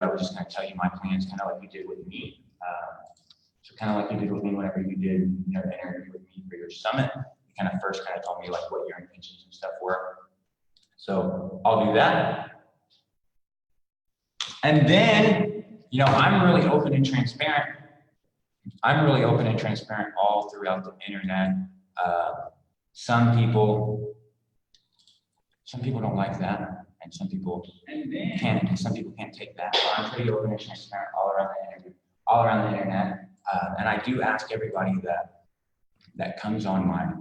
I would just kind of tell you my plans, kind of like you did with me. So kind of like you did with me whenever you did, you know, the interview with me for your summit. You kind of first kind of told me like what your intentions and stuff were. So I'll do that. And then, you know, I'm really open and transparent. I'm really open and transparent all throughout the internet. Some people don't like that, and some people can't take that. So I'm pretty open and transparent all around the internet. And I do ask everybody that comes on my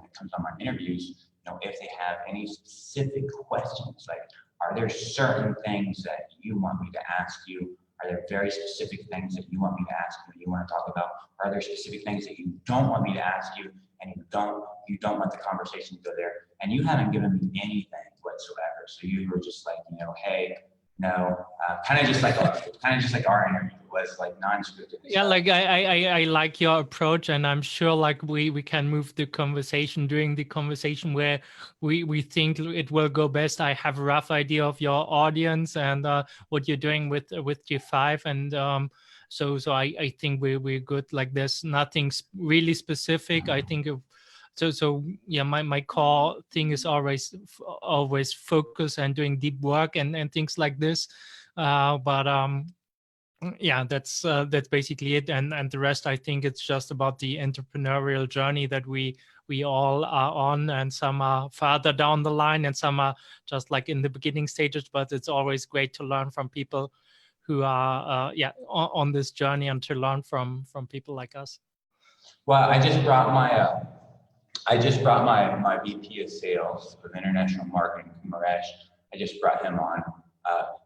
interviews, you know, if they have any specific questions, like, are there certain things that you want me to ask you? Are there very specific things that you want me to ask you, you want to talk about? Are there specific things that you don't want me to ask you, and you don't want the conversation to go there? And you haven't given me anything whatsoever. So you were just like, you know, hey, no, kind of just like our interview was, like non-scripted. Yeah, like I like your approach, and I'm sure like we can move the conversation during the conversation where we think it will go best. I have a rough idea of your audience and what you're doing with G5, and so I think we're good. Like there's nothing really specific. I think so yeah, my core thing is always focus and doing deep work and things like this, but yeah, that's basically it, and the rest I think it's just about the entrepreneurial journey that we all are on, and some are farther down the line and some are just like in the beginning stages, but it's always great to learn from people who are on this journey, and to learn from people like us. Well, I just brought my VP of sales of international marketing, Kumaresh. I just brought him on.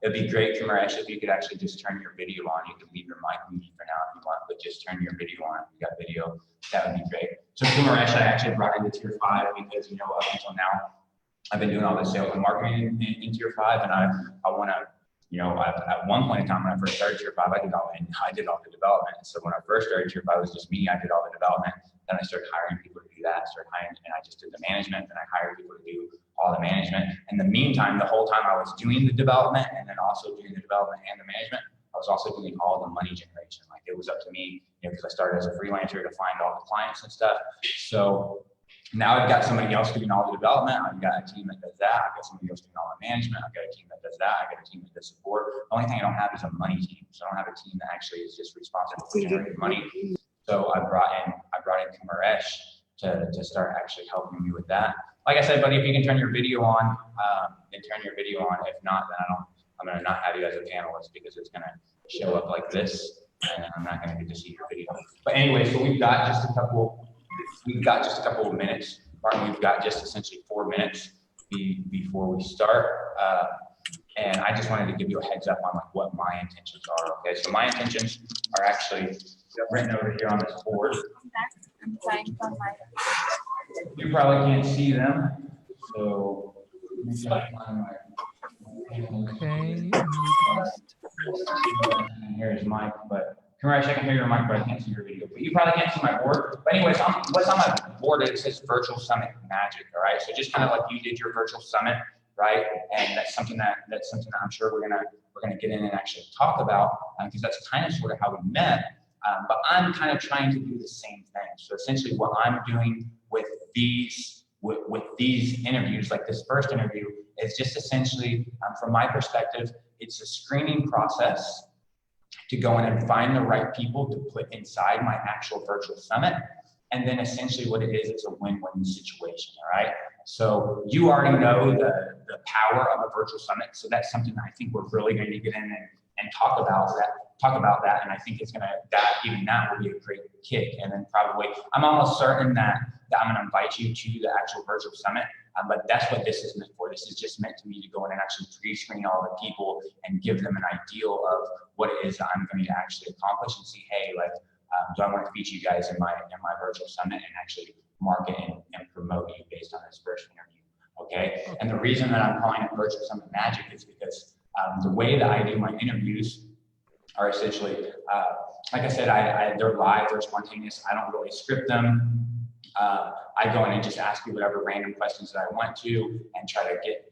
It'd be great, Kumaresh, if you could actually just turn your video on. You can leave your mic muted for now if you want, but just turn your video on. If you got video, that would be great. So Kumaresh, I actually brought into Tier 5 because, you know, up until now, I've been doing all this sales and marketing in Tier 5, and I want to, you know, at one point in time when I first started Tier 5, I did all the development. So when I first started Tier 5, it was just me. I did all the development. Then I started hiring people to do that. And I just did the management. Then I hired people to do all the management. In the meantime, the whole time I was doing the development and then also doing the development and the management, I was also doing all the money generation. Like it was up to me, you know, because I started as a freelancer to find all the clients and stuff. So now I've got somebody else doing all the development. I've got a team that does that. I've got somebody else doing all the management. I've got a team that does that. I've got a team that does support. The only thing I don't have is a money team. So I don't have a team that actually is just responsible for generating money. So I brought in Kumaresh to start actually helping me with that. Like I said, buddy, if you can turn your video on, then turn your video on. If not, then I'm gonna not have you as a panelist because it's gonna show up like this, and I'm not gonna get to see your video. But anyway, so we've got just a couple of minutes. Martin, we've got just essentially 4 minutes before we start. And I just wanted to give you a heads up on like what my intentions are. Okay, so my intentions are actually written over here on this board. I'm trying to find my. You probably can't see them, so Okay. Here's Mike, but Kumaresh, I can hear your mic, but I can't see your video. But you probably can't see my board. But anyways, what's on my board? It says Virtual Summit Magic. All right, so just kind of like you did your virtual summit, right? And that's something that I'm sure we're gonna get in and actually talk about, because that's kind of sort of how we met. But I'm kind of trying to do the same thing. So essentially, what I'm doing with these interviews, like this first interview, is just essentially, from my perspective, it's a screening process to go in and find the right people to put inside my actual virtual summit. And then essentially what it is, it's a win-win situation, all right? So you already know the power of a virtual summit. So that's something that I think we're really going to get in and talk about that. And I think it's gonna, that will be a great kick. And then probably, I'm almost certain that I'm gonna invite you to the actual virtual summit. But that's what this is meant for. This is just meant to me to go in and actually pre-screen all the people and give them an ideal of what it is that I'm going to actually accomplish, and see, hey, like, do I want to feature you guys in my virtual summit and actually market and promote you based on this first interview, okay? And the reason that I'm calling it Virtual Summit Magic is because the way that I do my interviews are essentially, like I said, they're live, they're spontaneous. I don't really script them. I go in and just ask you whatever random questions that I want to and try to get,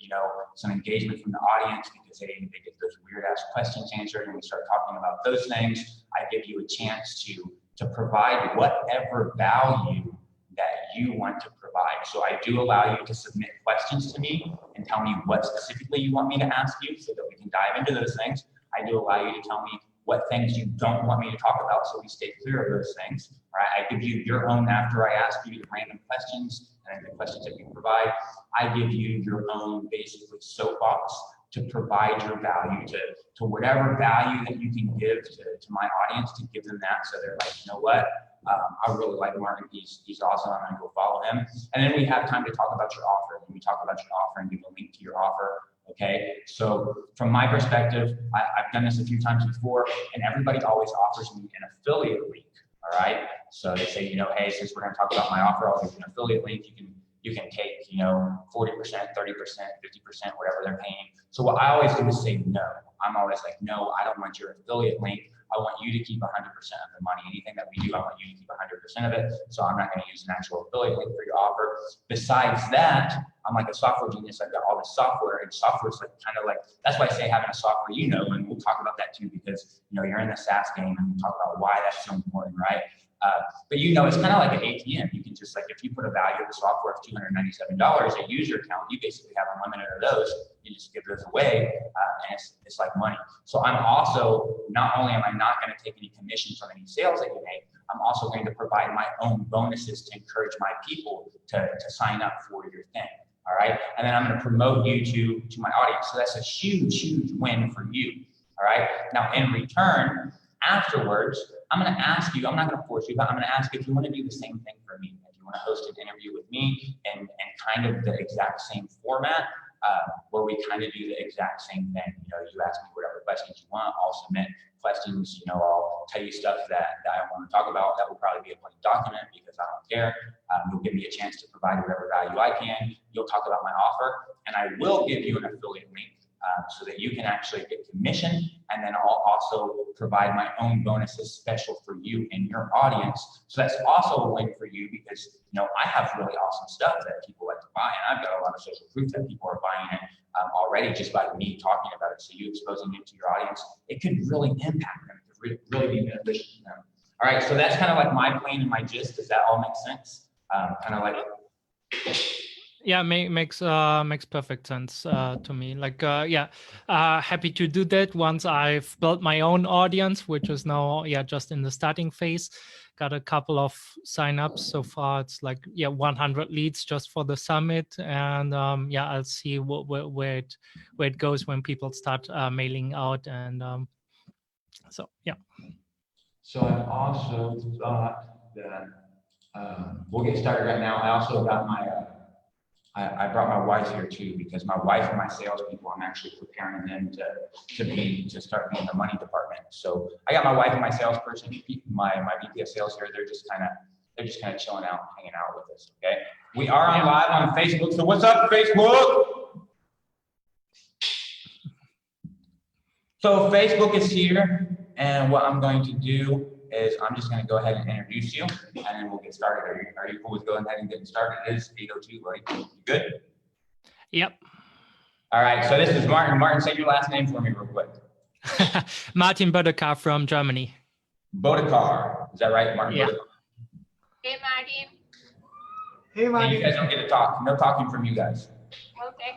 some engagement from the audience because they get those weird ass questions answered and we start talking about those things. I give you a chance to provide whatever value that you want to provide. So I do allow you to submit questions to me and tell me what specifically you want me to ask you so that we can dive into those things. I do allow you to tell me what things you don't want me to talk about so we stay clear of those things. Right? I give you your own, after I ask you the random questions and the questions that you provide, I give you your own basically soapbox to provide your value to whatever value that you can give to my audience, to give them that so they're like, you know what? I really like Martin. He's awesome. I'm gonna go follow him. And then we have time to talk about your offer. When we talk about your offer and give a link to your offer. Okay. So from my perspective, I've done this a few times before, and everybody always offers me an affiliate link. All right. So they say, hey, since we're gonna talk about my offer, I'll give you an affiliate link. You can take, 40%, 30%, 50%, whatever they're paying. So what I always do is say no. I'm always like, no, I don't want your affiliate link. I want you to keep 100% of the money. Anything that we do, I want you to keep 100% of it. So I'm not going to use an actual affiliate link for your offer. Besides that, I'm like a software genius. I've got all this software, and software is that's why I say having a software, and we'll talk about that too, because you're in the SaaS game and we'll talk about why that's so important, right? But it's kind of like an ATM. You can just if you put a value of the software of $297, a user account, you basically have unlimited of those. You just give those away, and it's like money. So I'm also, not only am I not going to take any commissions from any sales that you make, I'm also going to provide my own bonuses to encourage my people to sign up for your thing. All right. And then I'm going to promote you to my audience. So that's a huge, huge win for you. All right. Now, in return, afterwards, I'm going to ask you, I'm not going to force you, but I'm going to ask you if you want to do the same thing for me. If you want to host an interview with me and kind of the exact same format, where we kind of do the exact same thing. You ask me whatever questions you want, I'll submit questions, I'll tell you stuff that I want to talk about. That will probably be a blank document because I don't care. You'll give me a chance to provide whatever value I can. You'll talk about my offer, and I will give you an affiliate link so that you can actually get commission. And then I'll also provide my own bonuses special for you and your audience. So that's also a win for you because, I have really awesome stuff that people like to buy. And I've got a lot of social proof that people are buying it already just by me talking about it. So you exposing it to your audience, it could really impact them. It could really be beneficial to them. All right. So that's kind of like my plan and my gist. Does that all make sense? Kind of like. Yeah, makes perfect sense to me. Happy to do that once I've built my own audience, which is now just in the starting phase. Got a couple of signups so far. It's 100 leads just for the summit, and I'll see where it goes when people start mailing out, and So I also thought that we'll get started right now. I also got my. I brought my wife here too because my wife and my salespeople, I'm actually preparing them to start being in the money department. So I got my wife and my salesperson, my VP of sales here. They're just kind of chilling out, hanging out with us. Okay, we are on live on Facebook. So what's up, Facebook? So Facebook is here, and what I'm going to do is I'm just going to go ahead and introduce you, and then we'll get started. Are you cool with going ahead and getting started? It is 8:02, buddy. You good? Yep. All right. So this is Martin. Martin, say your last name for me real quick. Martin Boeddeker from Germany. Boeddeker. Is that right, Martin? Yeah. Boeddeker? Hey, Martin. Hey, Martin. And you guys don't get to talk. No talking from you guys. Okay.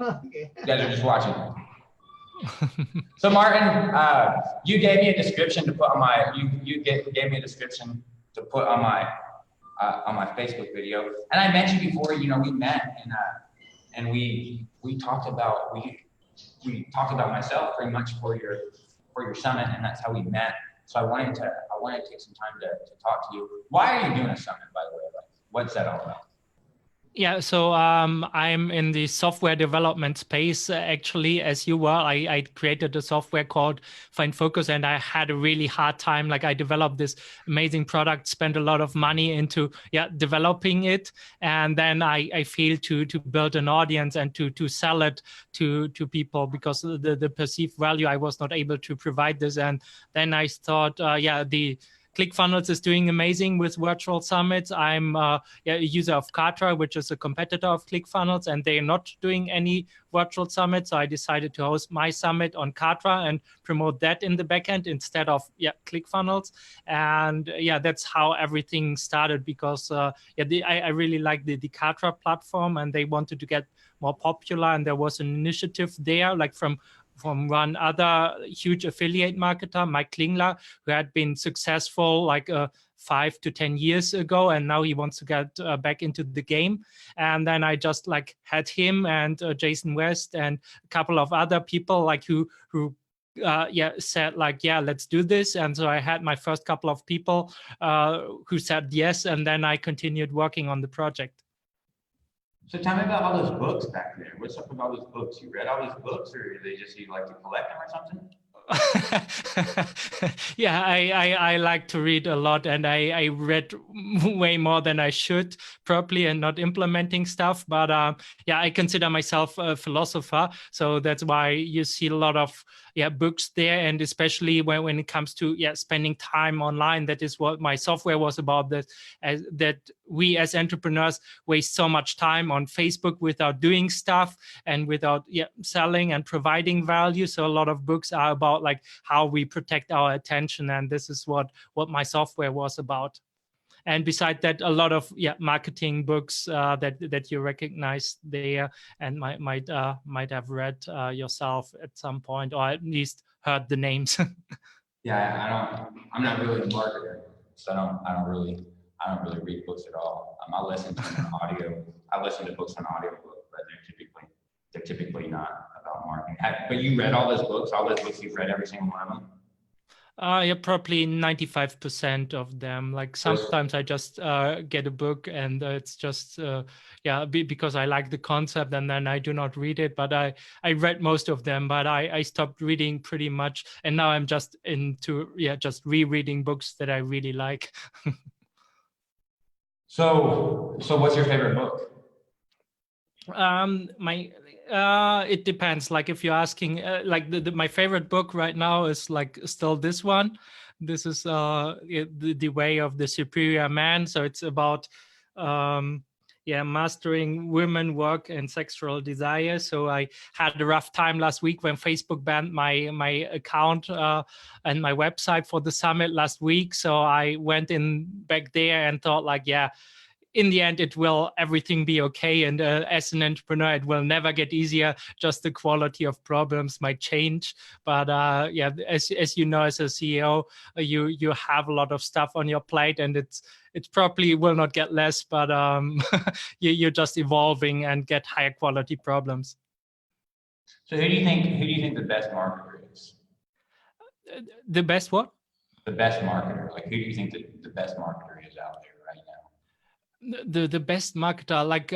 You guys are just watching. So Martin, you gave me a description to put on my. You gave me a description to put on my Facebook video, and I mentioned before. We met and we talked about myself pretty much for your summit, and that's how we met. So I wanted to take some time to talk to you. Why are you doing a summit, by the way? What's that all about? Yeah, so I'm in the software development space, actually, as you were. I created a software called Find Focus, and I had a really hard time. I developed this amazing product, spent a lot of money into developing it, and then I failed to build an audience and to sell it to people because the perceived value I was not able to provide this. And then I thought, ClickFunnels is doing amazing with virtual summits. I'm a user of Kartra, which is a competitor of ClickFunnels, and they're not doing any virtual summits. So I decided to host my summit on Kartra and promote that in the backend instead of ClickFunnels. And that's how everything started, because I really like the Kartra platform, and they wanted to get more popular, and there was an initiative there, like from one other huge affiliate marketer, Mike Klingler, who had been successful like 5 to 10 years ago, and now he wants to get back into the game. And then I just like had him and Jason West and a couple of other people like who said like, let's do this. And so I had my first couple of people who said yes, and then I continued working on the project. So tell me about all those books back there. What's up with all those books? You read all these books, or they just you like to collect them or something? I like to read a lot, and I read way more than I should probably, and not implementing stuff. But I consider myself a philosopher, so that's why you see a lot of books there, and especially when it comes to spending time online. That is what my software was about. That we as entrepreneurs waste so much time on Facebook without doing stuff and without selling and providing value. So a lot of books are about like how we protect our attention, and this is what my software was about. And beside that, a lot of marketing books that you recognize there and might have read yourself at some point, or at least heard the names. I'm not really a marketer, so I don't really read books at all. I listen to them on audio. I listen to books on audiobook, but they're typically not about marketing. But you read all those books you've read, every single one of them? Probably 95% of them. Like sometimes I just get a book and it's just because I like the concept, and then I do not read it. But I read most of them, but I stopped reading pretty much, and now I'm just into just rereading books that I really like. So what's your favorite book? It depends. Like if you're asking, like my favorite book right now is like still this one. This is the Way of the Superior Man. So it's about mastering women, work, and sexual desire. So I had a rough time last week when Facebook banned my account and my website for the summit last week. So I went in back there and thought like, in the end, everything be okay. And as an entrepreneur, it will never get easier. Just the quality of problems might change. But as you know, as a CEO, you have a lot of stuff on your plate, and it probably will not get less, but you're just evolving and get higher quality problems. So who do you think the best marketer is? The best what? The best marketer. Like, who do you think the best marketer is out there right now? The best marketer, like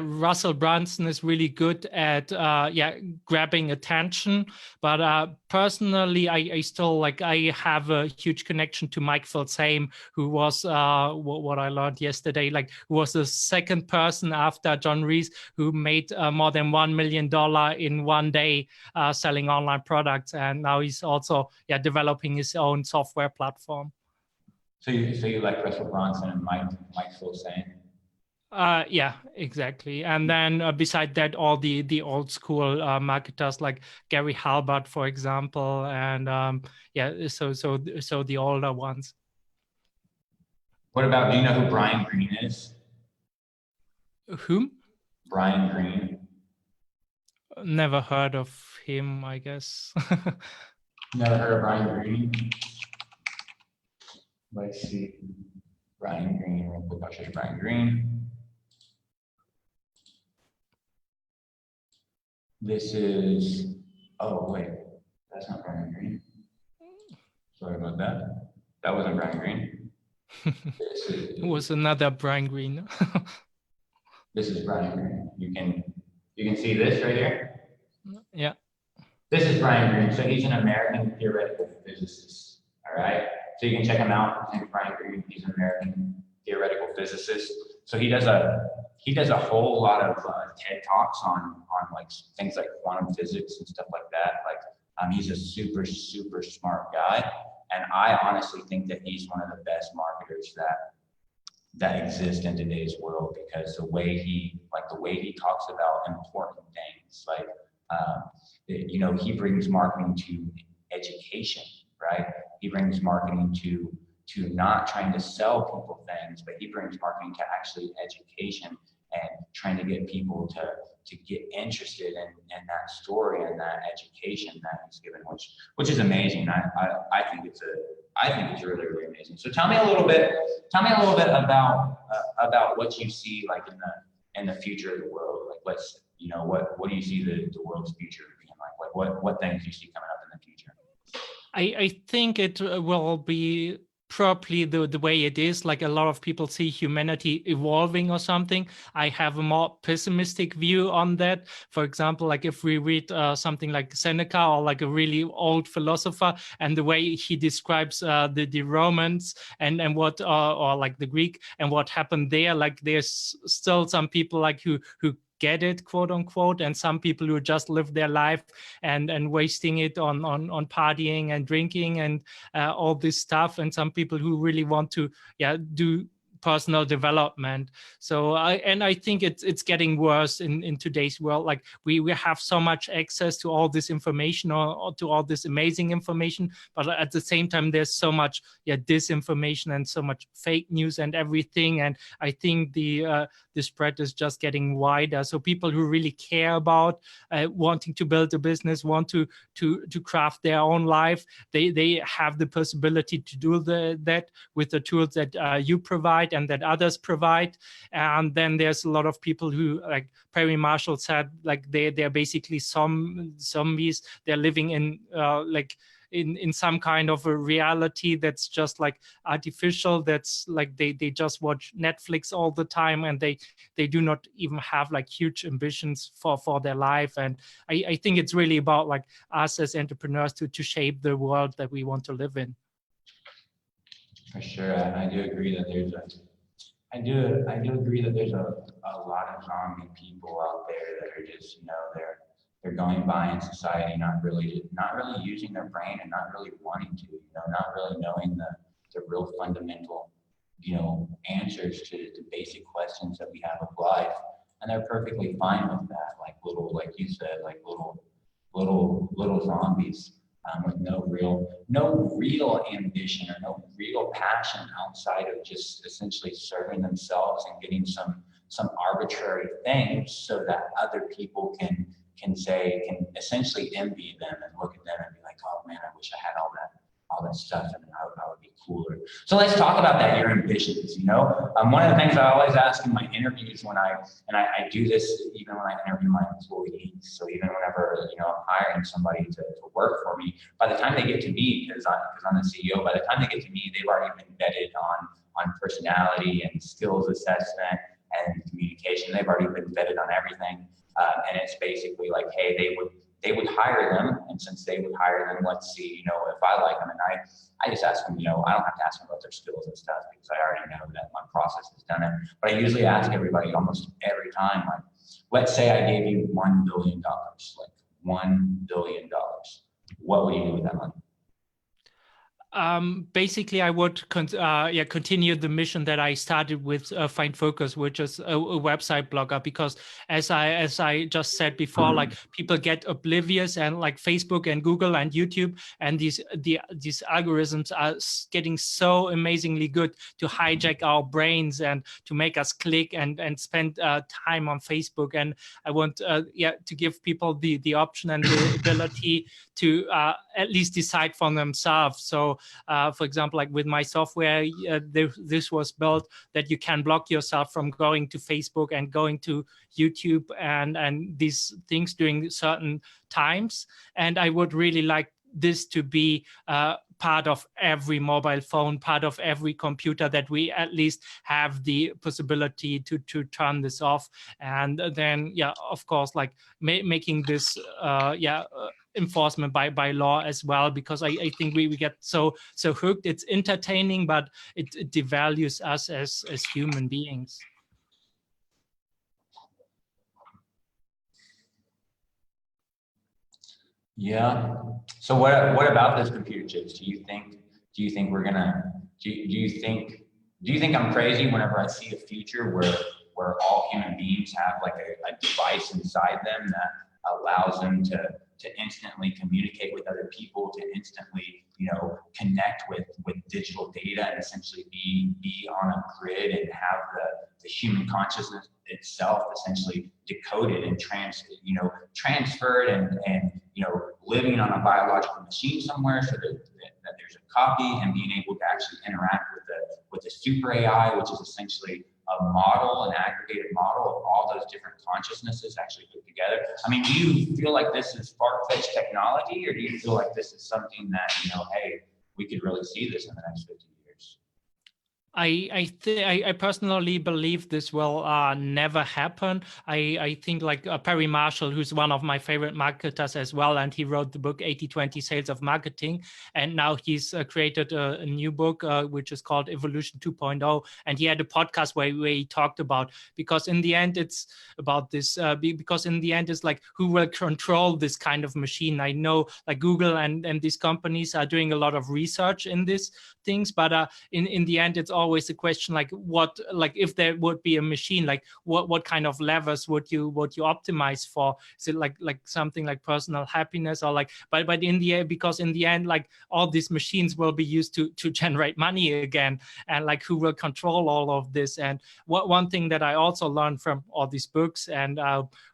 Russell Brunson is really good at grabbing attention. But personally, I still I have a huge connection to Mike Filsaime, who was what I learned yesterday, who was the second person after John Reese who made more than $1 million in one day selling online products, and now he's also developing his own software platform. So you like Russell Brunson and Mike Filsaime? Yeah, exactly. And then beside that, all the old school marketers like Gary Halbert, for example, and so the older ones. What about? Do you know who Brian Green is? Whom? Brian Green. Never heard of him, I guess. Never heard of Brian Green? Let's see. Brian Green, real quick. I'll show you Brian Green. This is, oh wait, that's not Brian Green. Sorry about that. That wasn't Brian Green. It was another Brian Green. This is Brian Green. You can see this right here. Yeah. This is Brian Green. So he's an American theoretical physicist. All right. So you can check him out. His name's Brian Green. He's an American theoretical physicist. So he does a whole lot of TED Talks on like things like quantum physics and stuff like that. Like he's a super smart guy. And I honestly think that he's one of the best marketers that exist in today's world, because the way he talks about important things, like he brings marketing to education, right? He brings marketing to not trying to sell people things, but he brings marketing to actually education and trying to get people to get interested in that story and that education that he's given, which is amazing. I think it's really, really amazing. So tell me a little bit about what you see like in the future of the world. Like what do you see the world's future being like? Like what things do you see coming up in the future? I think it will be probably the way it is. Like a lot of people see humanity evolving or something. I have a more pessimistic view on that. For example, like if we read something like Seneca or like a really old philosopher, and the way he describes the Romans and what or like the Greek and what happened there, like there's still some people like who get it, quote unquote, and some people who just live their life and wasting it on partying and drinking and all this stuff, and some people who really want to do personal development. So I think it's getting worse in today's world. Like we have so much access to all this information or to all this amazing information, but at the same time there's so much disinformation and so much fake news and everything. And I think the spread is just getting wider. So people who really care about wanting to build a business, want to craft their own life, they have the possibility to do that with the tools that you provide and that others provide. And then there's a lot of people who, like Perry Marshall said, like they're basically zombies. They're living in in some kind of a reality that's just like artificial, that's like they just watch Netflix all the time, and they do not even have like huge ambitions for their life. And I think it's really about like us as entrepreneurs to shape the world that we want to live in. For sure, I do agree that there's a lot of zombie people out there that are just, they're going by in society, not really using their brain and not really wanting to, not really knowing the real fundamental, answers to basic questions that we have of life. And they're perfectly fine with that, like you said, like little zombies. With no real ambition or no real passion outside of just essentially serving themselves and getting some arbitrary things so that other people can essentially envy them and look at them and be like, oh man, I wish I had all that stuff and I would be cooler. So let's talk about that, your ambitions. One of the things I always ask in my interviews I do this even when I interview my employees. So even whenever I'm hiring somebody to work for me, by the time they get to me, because I'm the CEO, by the time they get to me, they've already been vetted on personality and skills assessment and communication. They've already been vetted on everything, and it's basically like, hey, they would hire them, and since they would hire them, let's see, if I like them, and I just ask them, I don't have to ask them about their skills and stuff because I already know that my process has done it. But I usually ask everybody almost every time, like, let's say I gave you $1 billion, like $1 billion. What would you do with that money? Basically, I would continue the mission that I started with Find Focus, which is a website blogger, because as I just said before, like people get oblivious, and like Facebook and Google and YouTube and these algorithms are getting so amazingly good to hijack our brains and to make us click and spend time on Facebook. And I want to give people the option and the ability to at least decide for themselves. So for example, like with my software, this was built that you can block yourself from going to Facebook and going to YouTube and these things during certain times. And I would really like this to be part of every mobile phone, part of every computer, that we at least have the possibility to turn this off. And then, of course, like making this, enforcement by law as well, because I think we get so hooked. It's entertaining, but it devalues us as human beings. Yeah. So what about those computer chips? Do you think do you think we're gonna, do you think I'm crazy whenever I see a future where all human beings have like a device inside them that allows them to instantly communicate with other people, to instantly, connect with digital data and essentially be on a grid and have the human consciousness itself essentially decoded and transferred and living on a biological machine somewhere so that there's a copy, and being able to actually interact with the super AI, which is essentially a model, an aggregated model of all those different consciousnesses actually put together. I mean, do you feel like this is far-fetched technology, or do you feel like this is something that, hey, we could really see this in the next 50 years? I personally believe this will never happen. I think like Perry Marshall, who's one of my favorite marketers as well, and he wrote the book 80-20 Sales of Marketing, and now he's created a new book which is called Evolution 2.0, and he had a podcast where he talked about, because in the end it's about this, because in the end it's like, who will control this kind of machine? I know like Google and these companies are doing a lot of research in these things, but in the end it's always a question like, what, like if there would be a machine, like what kind of levers would you optimize for? Is it like something like personal happiness, or like, but in the end, because in the end like all these machines will be used to generate money again, and like who will control all of this? And one thing that I also learned from all these books and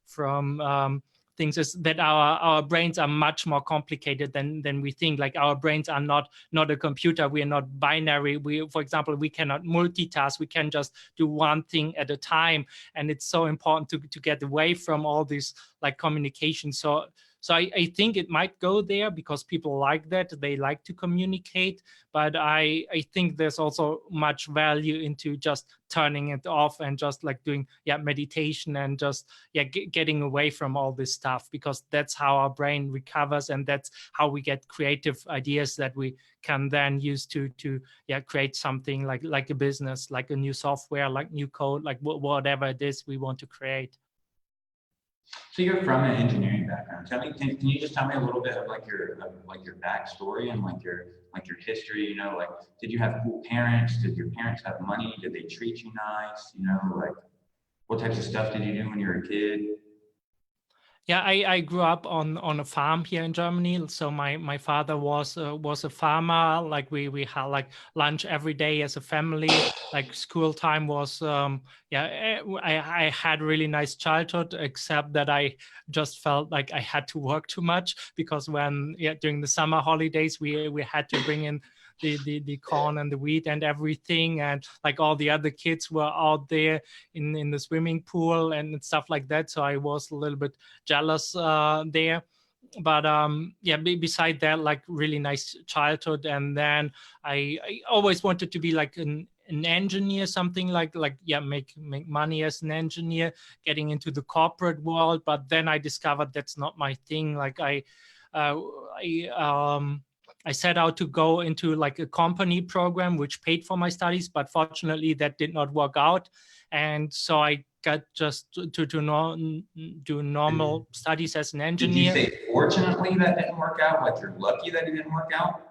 from things is that our brains are much more complicated than we think. Like our brains are not a computer. We are not binary. For example, we cannot multitask. We can just do one thing at a time. And it's so important to get away from all this like communication. So I think it might go there because people like that. They like to communicate. But I think there's also much value into just turning it off and just like doing meditation and just getting away from all this stuff, because that's how our brain recovers, and that's how we get creative ideas that we can then use to create something like a business, like a new software, like new code, like whatever it is we want to create. So you're from an engineering background. Can you just tell me a little bit of like your backstory and like your history? Like, did you have cool parents? Did your parents have money? Did they treat you nice? Like what types of stuff did you do when you were a kid? Yeah, I grew up on a farm here in Germany. So my father was a farmer. Like we had like lunch every day as a family. Like school time was I had a really nice childhood, except that I just felt like I had to work too much, because when during the summer holidays we had to bring in the corn and the wheat and everything, and like all the other kids were out there in the swimming pool and stuff like that. So I was a little bit jealous there. But beside that, like really nice childhood. And then I always wanted to be like an engineer, something like make money as an engineer, getting into the corporate world. But then I discovered that's not my thing. Like I set out to go into like a company program which paid for my studies, but fortunately that did not work out. And so I got just to do normal studies as an engineer. Did you say fortunately that didn't work out? Like you're lucky that it didn't work out?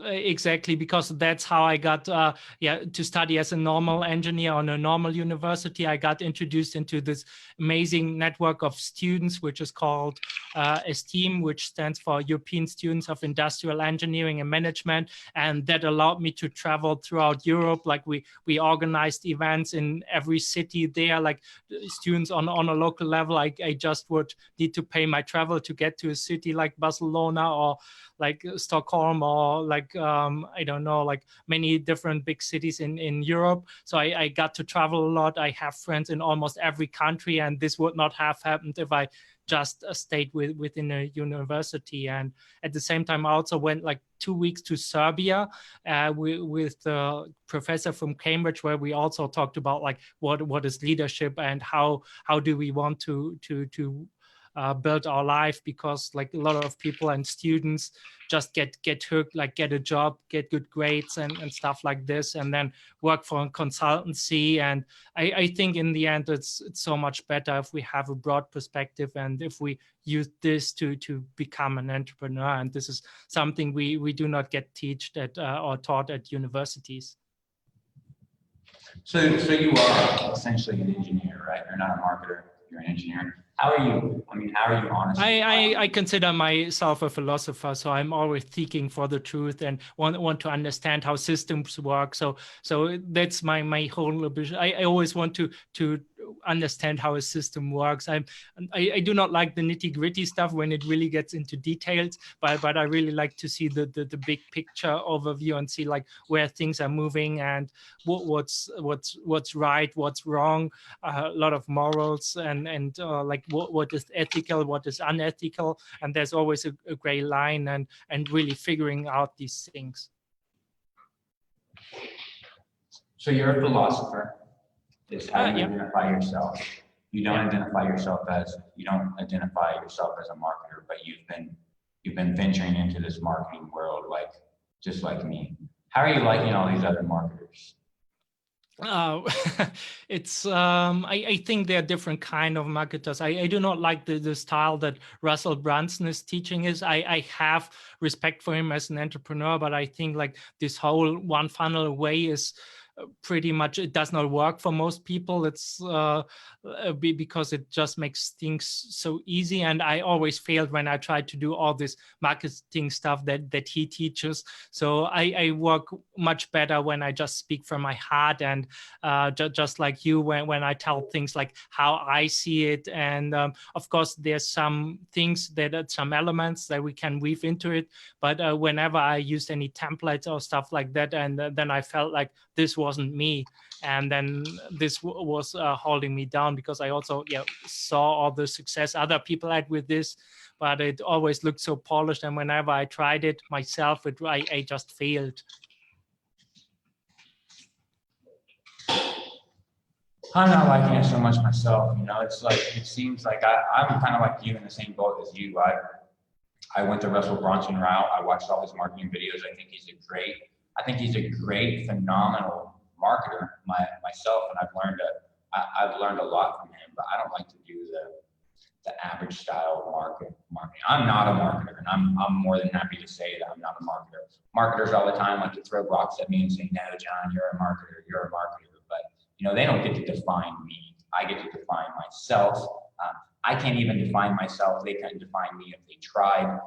Exactly, because that's how I got to study as a normal engineer on a normal university. I got introduced into this amazing network of students, which is called STEAM, which stands for European Students of Industrial Engineering and Management, and that allowed me to travel throughout Europe. Like we organized events in every city there, like students on a local level. I just would need to pay my travel to get to a city like Barcelona or like Stockholm or like, I don't know, like many different big cities in Europe. So I got to travel a lot. I have friends in almost every country, and this would not have happened if I just stayed within a university. And at the same time, I also went like 2 weeks to Serbia with the professor from Cambridge, where we also talked about like what is leadership and how do we want to build our life, because like a lot of people and students just get hooked, like get a job, get good grades and stuff like this, and then work for a consultancy. And I think in the end it's so much better if we have a broad perspective and if we use this to become an entrepreneur. And this is something we do not get or taught at universities. So you are essentially an engineer, right? You're not a marketer, you're an engineer. How are you? I mean, how are you honestly? I consider myself a philosopher, so I'm always seeking for the truth and want to understand how systems work. So that's my whole ambition. I always want to understand how a system works. I do not like the nitty-gritty stuff when it really gets into details, but I really like to see the big picture overview and see like where things are moving and what's right, what's wrong, a lot of morals and like what is ethical, what is unethical, and there's always a gray line and really figuring out these things. So you're a philosopher. Is how you Yeah. identify yourself. You don't identify yourself as a marketer, but you've been venturing into this marketing world just like me. How are you liking all these other marketers? It's I think there are different kind of marketers. I do not like the style that Russell Brunson is teaching. I have respect for him as an entrepreneur, but I think like this whole one funnel away is pretty much, it does not work for most people. It's because it just makes things so easy, and I always failed when I tried to do all this marketing stuff that he teaches. So I work much better when I just speak from my heart, and just like you, when I tell things like how I see it. And of course there's some things some elements that we can weave into it, but whenever I used any templates or stuff like that, and then I felt like this wasn't me, and then this was holding me down, because I also saw all the success other people had with this, but it always looked so polished, and whenever I tried it myself, I just failed. I'm not liking it so much myself. It's like, it seems like I'm kind of like you, in the same boat as you. I went the Russell Brunson route. I watched all his marketing videos. I think he's a great, phenomenal marketer myself, and I've learned a lot from him. But I don't like to do the average style marketing. I'm not a marketer, and I'm more than happy to say that I'm not a marketer. Marketers all the time like to throw rocks at me and say, "No, John, you're a marketer. You're a marketer." But they don't get to define me. I get to define myself. I can't even define myself. They couldn't define me if they tried.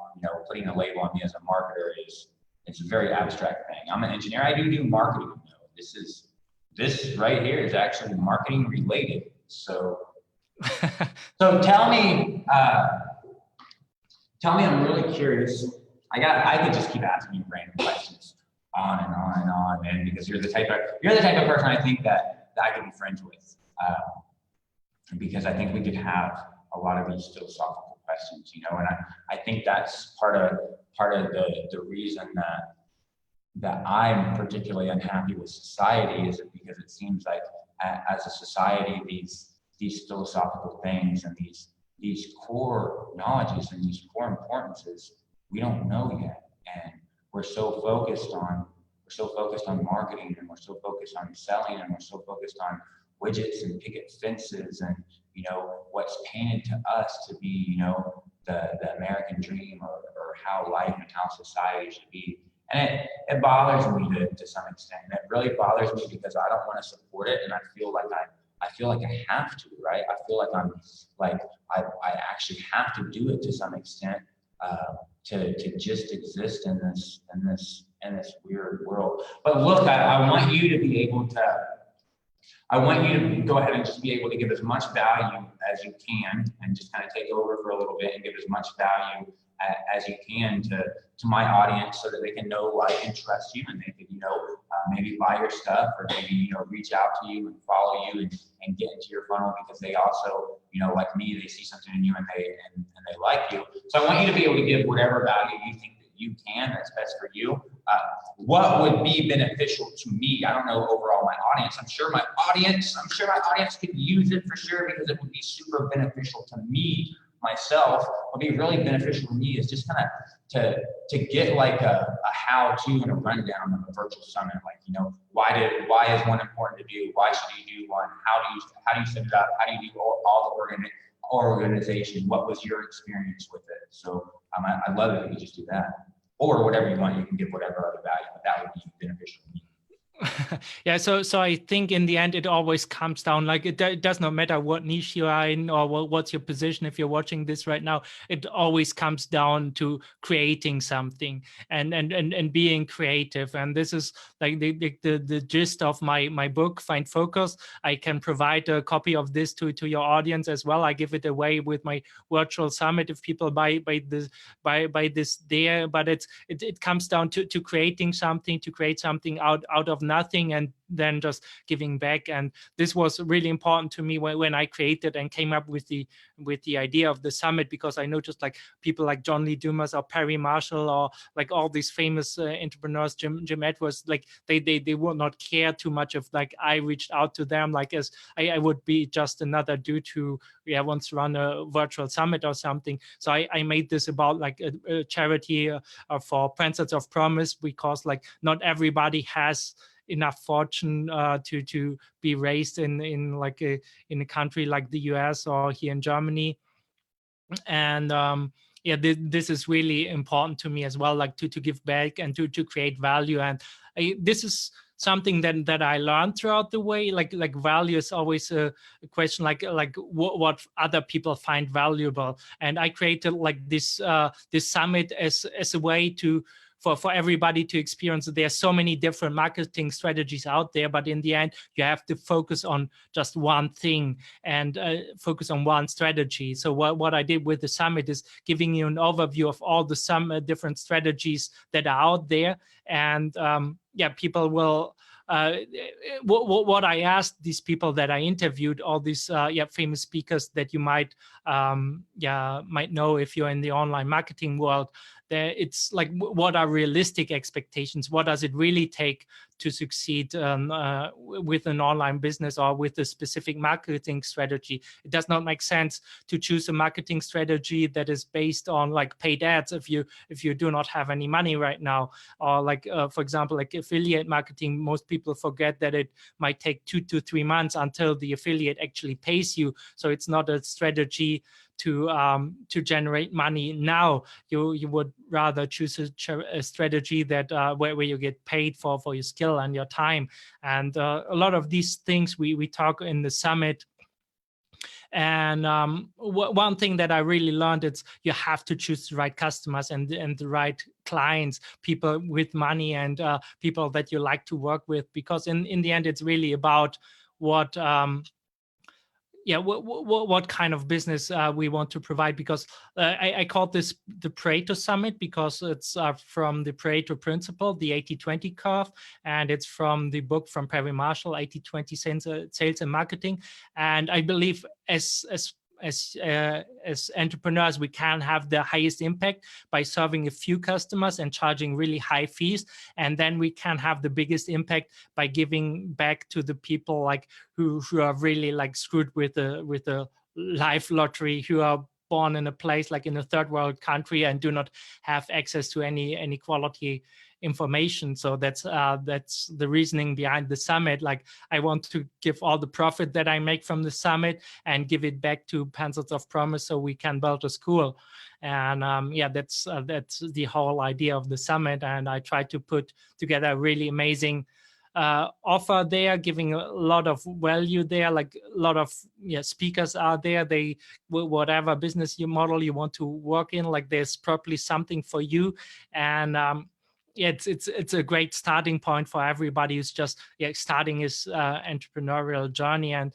Putting a label on me as a marketer it's a very abstract thing. I'm an engineer. I do marketing. This right here is actually marketing related. So tell me, I'm really curious. I could just keep asking you random questions on and on and on, man, because you're the type of person I think that I could be friends with. Because I think we could have a lot of these philosophical questions, and I think that's part of the reason that I'm particularly unhappy with society, is because it seems like as a society, these philosophical things and these core knowledges and these core importances we don't know yet, and we're so focused on marketing, and we're so focused on selling, and we're so focused on widgets and picket fences, and what's painted to us to be the American dream, or how life and how society should be. And it bothers me to some extent. And it really bothers me because I don't want to support it, and I feel like I have to, right? I feel like I actually have to do it to some extent to just exist in this weird world. But look, I want you to be able to. I want you to go ahead and just be able to give as much value as you can, and just kind of take over for a little bit and give as much value as you can to my audience, so that they can know, like, and trust you, and they can, maybe buy your stuff, or maybe, reach out to you and follow you and get into your funnel, because they also, like me, they see something in you and they like you. So I want you to be able to give whatever value you think that you can, that's best for you. What would be beneficial to me? I don't know overall my audience. I'm sure my audience could use it for sure, because it would be super beneficial to me. myself, what would be really beneficial to me is just kind of to get like a how-to and a rundown of a virtual summit. Like, you know, why is one important to do? Why should you do one? How do you set it up? How do you do all the organization? What was your experience with it? So I'd love it if you could just do that, or whatever you want. You can give whatever other value, but that would be beneficial to me. Yeah, so I think in the end it always comes down, like it does not matter what niche you are in or what's your position. If you're watching this right now, it always comes down to creating something and being creative. And this is like the gist of my book, Find Focus. I can provide a copy of this to your audience as well. I give it away with my virtual summit if people buy this there. But it comes down to creating something, to create something out of nothing and then just giving back. And this was really important to me when I created and came up with the idea of the summit, because I noticed like people like John Lee Dumas or Perry Marshall or like all these famous entrepreneurs, Jim Edwards, like they would not care too much if like I reached out to them, like as I would be just another dude who wants to run a virtual summit or something. So I made this about like a charity for Principles of Promise, because like not everybody has enough fortune to be raised in like in a country like the US or here in Germany. And this is really important to me as well, like to give back and to create value. And this is something that I learned throughout the way. Like value is always a question, like what other people find valuable. And I created like this summit as a way for everybody to experience that there's so many different marketing strategies out there, but in the end you have to focus on just one thing and focus on one strategy. So what I did with the summit is giving you an overview of all the different strategies that are out there. And people will what I asked these people that I interviewed, all these famous speakers that you might know if you're in the online marketing world. It's like, what are realistic expectations? What does it really take to succeed with an online business or with a specific marketing strategy? It does not make sense to choose a marketing strategy that is based on like paid ads if you do not have any money right now, or like for example, like affiliate marketing. Most people forget that it might take 2 to 3 months until the affiliate actually pays you. So it's not a strategy to generate money now. You would rather choose a strategy that where you get paid for your skill and your time. And a lot of these things we talk in the summit. And one thing that I really learned is you have to choose the right customers and the right clients, people with money and people that you like to work with, because in the end it's really about what kind of business we want to provide. Because I called this the Pareto Summit because it's from the Pareto principle, the 80-20 curve, and it's from the book from Perry Marshall, 80-20 Sales and Marketing. And I believe as entrepreneurs, we can have the highest impact by serving a few customers and charging really high fees, and then we can have the biggest impact by giving back to the people like who are really like screwed with the life lottery, who are born in a place like in a third world country and do not have access to any quality information. So that's the reasoning behind the summit. Like, I want to give all the profit that I make from the summit and give it back to Pencils of Promise so we can build a school. And that's the whole idea of the summit. And I try to put together a really amazing offer there, giving a lot of value there. Like, a lot of speakers are there. They, whatever business model you want to work in, like, there's probably something for you. And it's a great starting point for everybody who's just starting his entrepreneurial journey and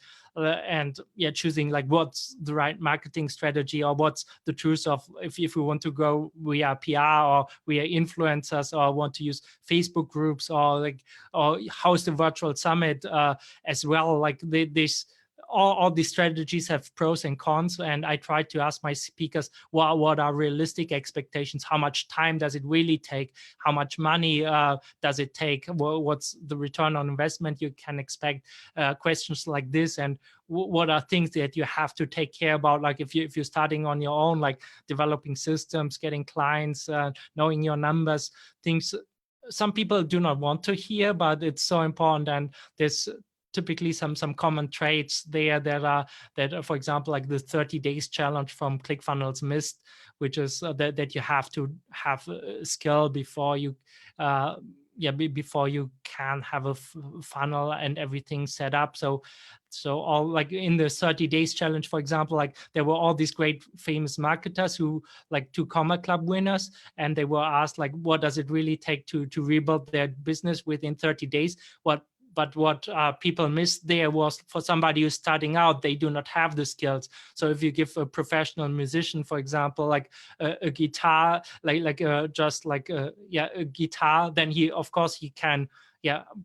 choosing like what's the right marketing strategy, or what's the truth of if we want to go via PR or via influencers, or want to use Facebook groups, or how's the virtual summit as well. Like this, all these strategies have pros and cons, and I try to ask my speakers what are realistic expectations, how much time does it really take, how much money does it take, what's the return on investment you can expect, questions like this, and what are things that you have to take care about, like if you're starting on your own, like developing systems, getting clients, knowing your numbers, things some people do not want to hear, but it's so important. And there's typically some common traits there that for example, like the 30 days challenge from ClickFunnels missed, which is that you have to have a skill before you before you can have a funnel and everything set up. So all, like in the 30 days challenge, for example, like there were all these great famous marketers who, like 2 Comma Club winners, and they were asked like, what does it really take to rebuild their business within 30 days? But what people missed there was, for somebody who's starting out, they do not have the skills. So if you give a professional musician, for example, like a guitar, just like a guitar, then he can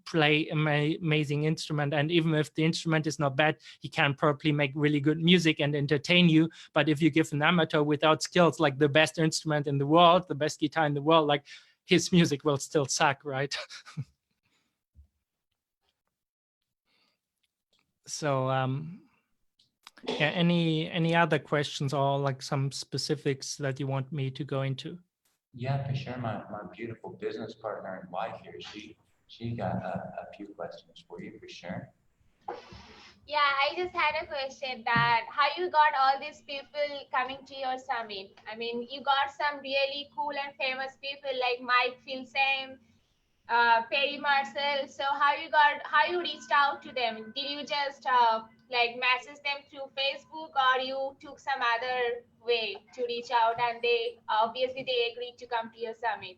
play amazing instrument. And even if the instrument is not bad, he can probably make really good music and entertain you. But if you give an amateur without skills, like the best instrument in the world, the best guitar in the world, like his music will still suck, right? So any other questions or like some specifics that you want me to go into? Yeah, for sure. My beautiful business partner and wife here, she got a few questions for you, for sure. Yeah, I just had a question that how you got all these people coming to your summit. I mean, you got some really cool and famous people like Mike Filsame, Perry Marcel. So how you reached out to them? Did you just like message them through Facebook, or you took some other way to reach out, and they obviously they agreed to come to your summit?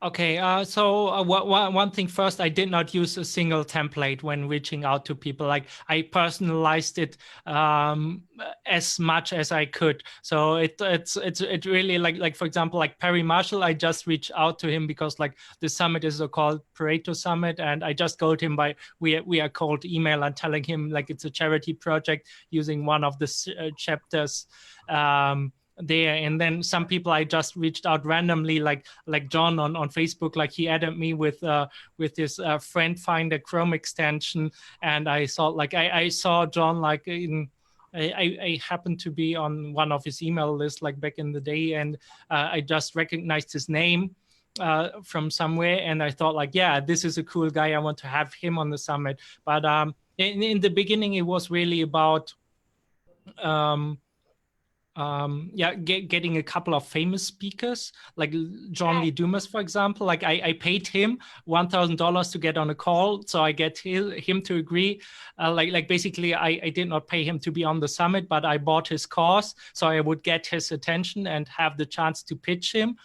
Okay, so one thing first, I did not use a single template when reaching out to people. Like I personalized it as much as I could. So it's really like for example, like Perry Marshall, I just reached out to him because like the summit is called Pareto Summit, and I just called him by we are called email and telling him like it's a charity project using one of the chapters. There, and then some people I just reached out randomly, like John on Facebook, like he added me with his friend finder Chrome extension, and I saw like I saw John like in I happened to be on one of his email lists like back in the day, and I just recognized his name from somewhere, and I thought like, yeah, this is a cool guy, I want to have him on the summit. But in the beginning it was really about getting a couple of famous speakers like John Lee Dumas, for example. Like I paid him $1,000 to get on a call, so I get him to agree. Like basically I did not pay him to be on the summit, but I bought his course so I would get his attention and have the chance to pitch him.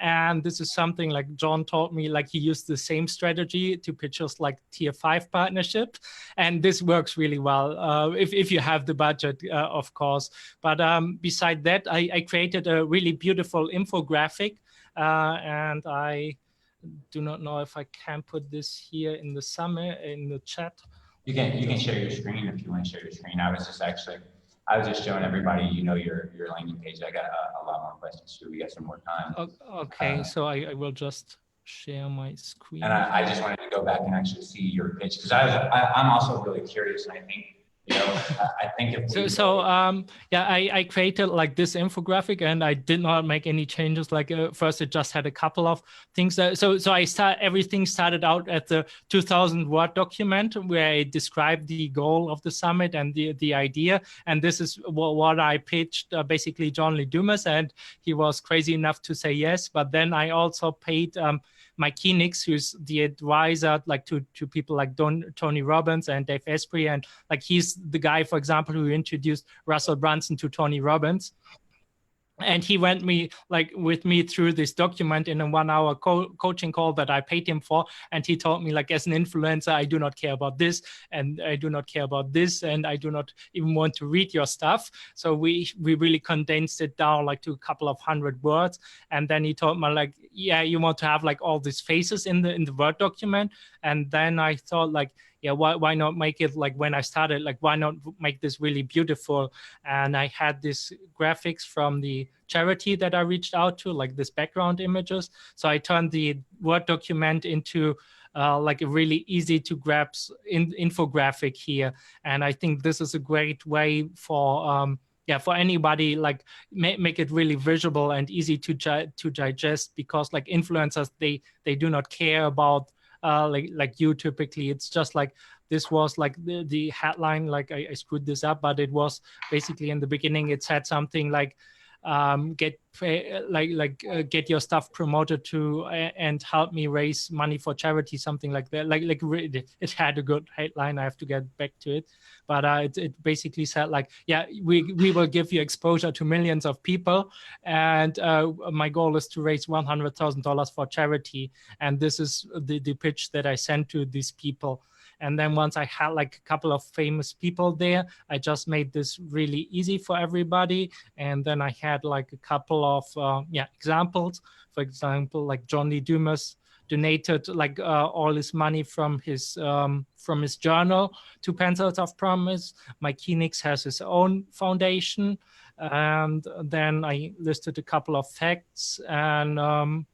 And this is something like John taught me, like he used the same strategy to pitch us like tier 5 partnership. And this works really well if you have the budget, of course. But beside that, I created a really beautiful infographic, and I do not know if I can put this here in the summit, in the chat. You can share your screen if you want to share your screen. I was just showing everybody, your landing page. I got a lot more questions too. We got some more time. Okay, so I will just share my screen. And I just wanted to go back and actually see your pitch, because I'm also really curious, and I think I think if we I created like this infographic, and I did not make any changes. Like first it just had a couple of things everything started out at the 2000 word document where I described the goal of the summit and the idea, and this is what I pitched basically John Lee Dumas, and he was crazy enough to say yes. But then I also paid Mike Koenigs, who's the advisor like to people like Tony Robbins and Dave Asprey, and like he's the guy, for example, who introduced Russell Brunson to Tony Robbins. And he went with me through this document in a 1-hour coaching call that I paid him for. And he told me, like, as an influencer, I do not care about this, and I do not care about this, and I do not even want to read your stuff. So we really condensed it down like to a couple of 100 words. And then he told me, like, yeah, you want to have like all these faces in the Word document. And then I thought, like, yeah, why not make it like when I started, like why not make this really beautiful? And I had this graphics from the charity that I reached out to, like this background images. So I turned the Word document into like a really easy to grasp infographic here. And I think this is a great way for yeah, for anybody, like make it really visible and easy to digest, because like influencers, they do not care about like you typically. It's just like, this was like the headline, like I screwed this up, but it was basically in the beginning, it said something like get your stuff promoted to and help me raise money for charity, something like that. Like it had a good headline. I have to get back to it, but it basically said like, yeah, we will give you exposure to millions of people, and my goal is to raise $100,000 for charity. And this is the pitch that I sent to these people. And then once I had like a couple of famous people there, I just made this really easy for everybody. And then I had like a couple of examples. For example, like John Lee Dumas donated like all his money from his journal to Pencils of Promise. Mike Phoenix has his own foundation. And then I listed a couple of facts and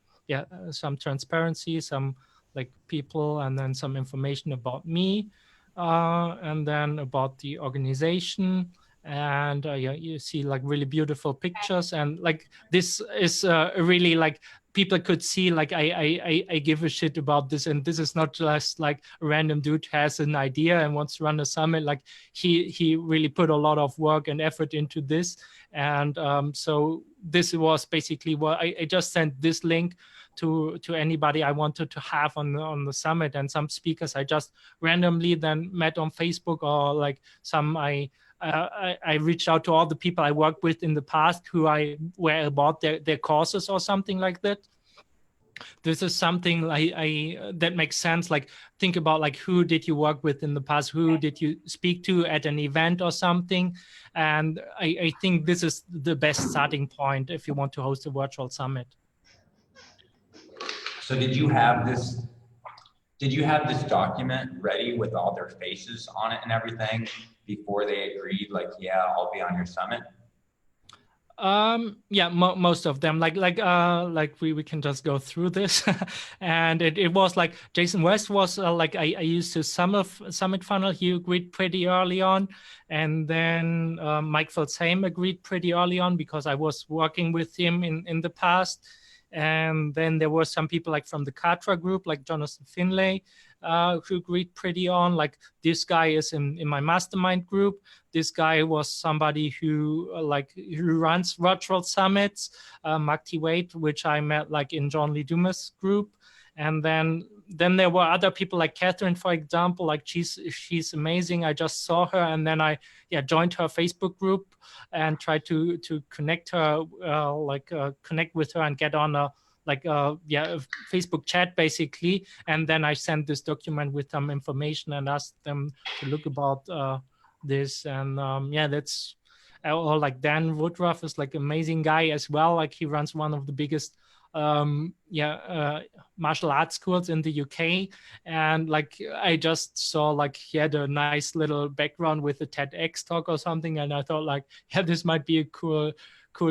some transparency, some like people, and then some information about me, and then about the organization. And you see like really beautiful pictures, and like this is really like people could see like I give a shit about this, and this is not just like a random dude has an idea and wants to run a summit. Like he really put a lot of work and effort into this. And so this was basically what I just sent this link to anybody I wanted to have on the summit. And some speakers I just randomly then met on Facebook, or like some I reached out to all the people I worked with in the past who I were about their courses or something like that. This is something I that makes sense. Like think about like, who did you work with in the past? Who did you speak to at an event or something? And I think this is the best starting point if you want to host a virtual summit. So did you have this document ready with all their faces on it and everything before they agreed, like, yeah, I'll be on your summit? Yeah, most of them, like we can just go through this. And it was like Jason West was like I used his summit funnel. He agreed pretty early on. And then Mike Felsheim agreed pretty early on because I was working with him in the past. And then there were some people like from the Katra group, like Jonathan Finlay, who agreed pretty on. Like this guy is in my mastermind group. This guy was somebody who runs virtual summits, Mark T. Wade, which I met like in John Lee Dumas group. And then there were other people like Catherine, for example. Like she's amazing. I just saw her, and then I joined her Facebook group and tried to connect her, connect with her and get on a Facebook chat basically. And then I sent this document with some information and asked them to look about this. And that's or like Dan Woodruff is like amazing guy as well. Like he runs one of the biggest martial arts schools in the UK. And like I just saw like he had a nice little background with a TEDx talk or something, and I thought like, yeah, this might be a cool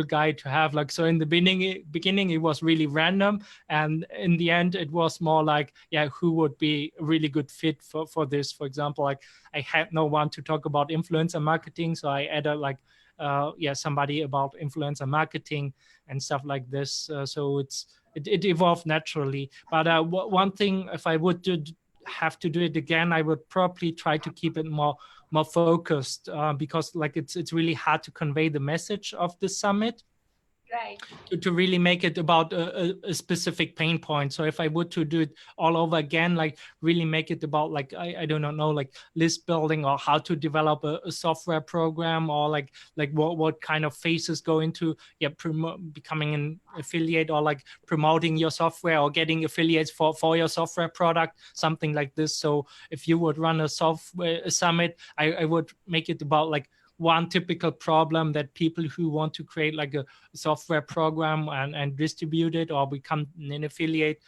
guy to have. Like, so in the beginning it was really random, and in the end it was more like, yeah, who would be a really good fit for this. For example, like I had no one to talk about influencer marketing, so I added like somebody about influencer marketing and stuff like this. So it evolved naturally. But one thing, if I would have to do it again, I would probably try to keep it more focused, because like it's really hard to convey the message of the summit. Right. To really make it about a specific pain point. So if I were to do it all over again, like really make it about like, I do not know, like list building or how to develop a software program, or like what kind of phases go into becoming an affiliate, or like promoting your software or getting affiliates for your software product, something like this. So if you would run a summit, I would make it about like one typical problem that people who want to create like a software program and distribute it or become an affiliate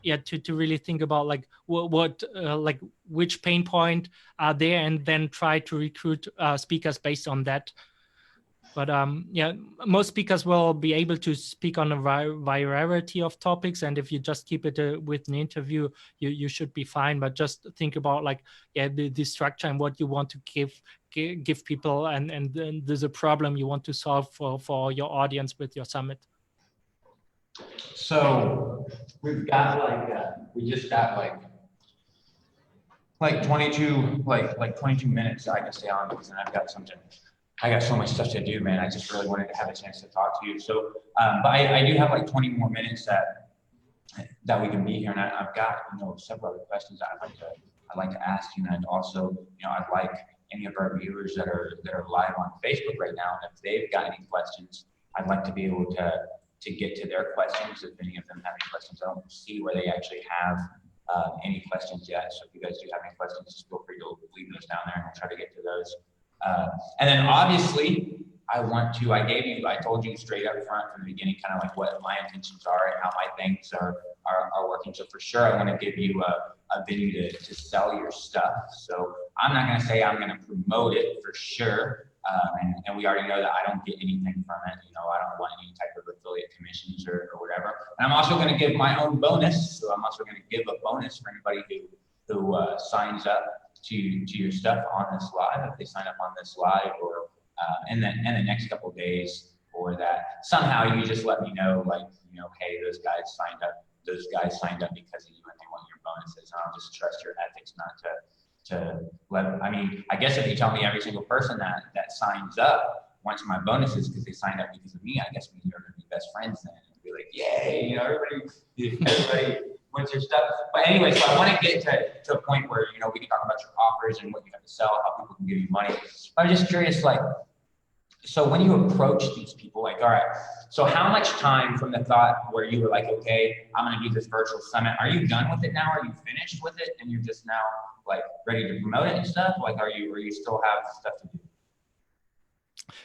to really think about like what like which pain point are there, and then try to recruit speakers based on that. But yeah, most speakers will be able to speak on a variety of topics, and if you just keep it with an interview, you should be fine. But just think about like, yeah, the structure and what you want to give people, and there's a problem you want to solve for your audience with your summit. So we've got like we just got like 22 minutes I can stay on, because then I got so much stuff to do, man. I just really wanted to have a chance to talk to you. So, but I do have like 20 more minutes that we can be here, and I've got, you know, several other questions I'd like to ask you, and also, you know, I'd like any of our viewers that are live on Facebook right now, and if they've got any questions, I'd like to be able to get to their questions. If any of them have any questions, I don't see where they actually have any questions yet. So if you guys do have any questions, just feel free to leave those down there, and we'll try to get to those. And then obviously I told you straight up front from the beginning, kind of like what my intentions are and how my things are working. So for sure, I want to give you a venue to sell your stuff. So I'm not going to say I'm going to promote it for sure. And we already know that I don't get anything from it. You know, I don't want any type of affiliate commissions or whatever. And I'm also going to give my own bonus. So I'm also going to give a bonus for anybody who signs up to your stuff on this live. If they sign up on this live, or in the next couple of days, or that somehow you just let me know, like, you know, hey, those guys signed up because of you, and they want your bonuses. And I'll just trust your ethics not to let, I mean, I guess if you tell me every single person that signs up wants my bonuses because they signed up because of me, I guess we're going to be best friends then. And be like, yay, you know, everybody wants your stuff. But anyway, so I want to get to a point where, you know, we can talk about your offers and what you have to sell, how people can give you money. I'm just curious, like, so when you approach these people, like, all right, so how much time from the thought where you were like, okay, I'm going to do this virtual summit, are you done with it now? Are you finished with it? And you're just now like ready to promote it and stuff? Like, or you still have stuff to do?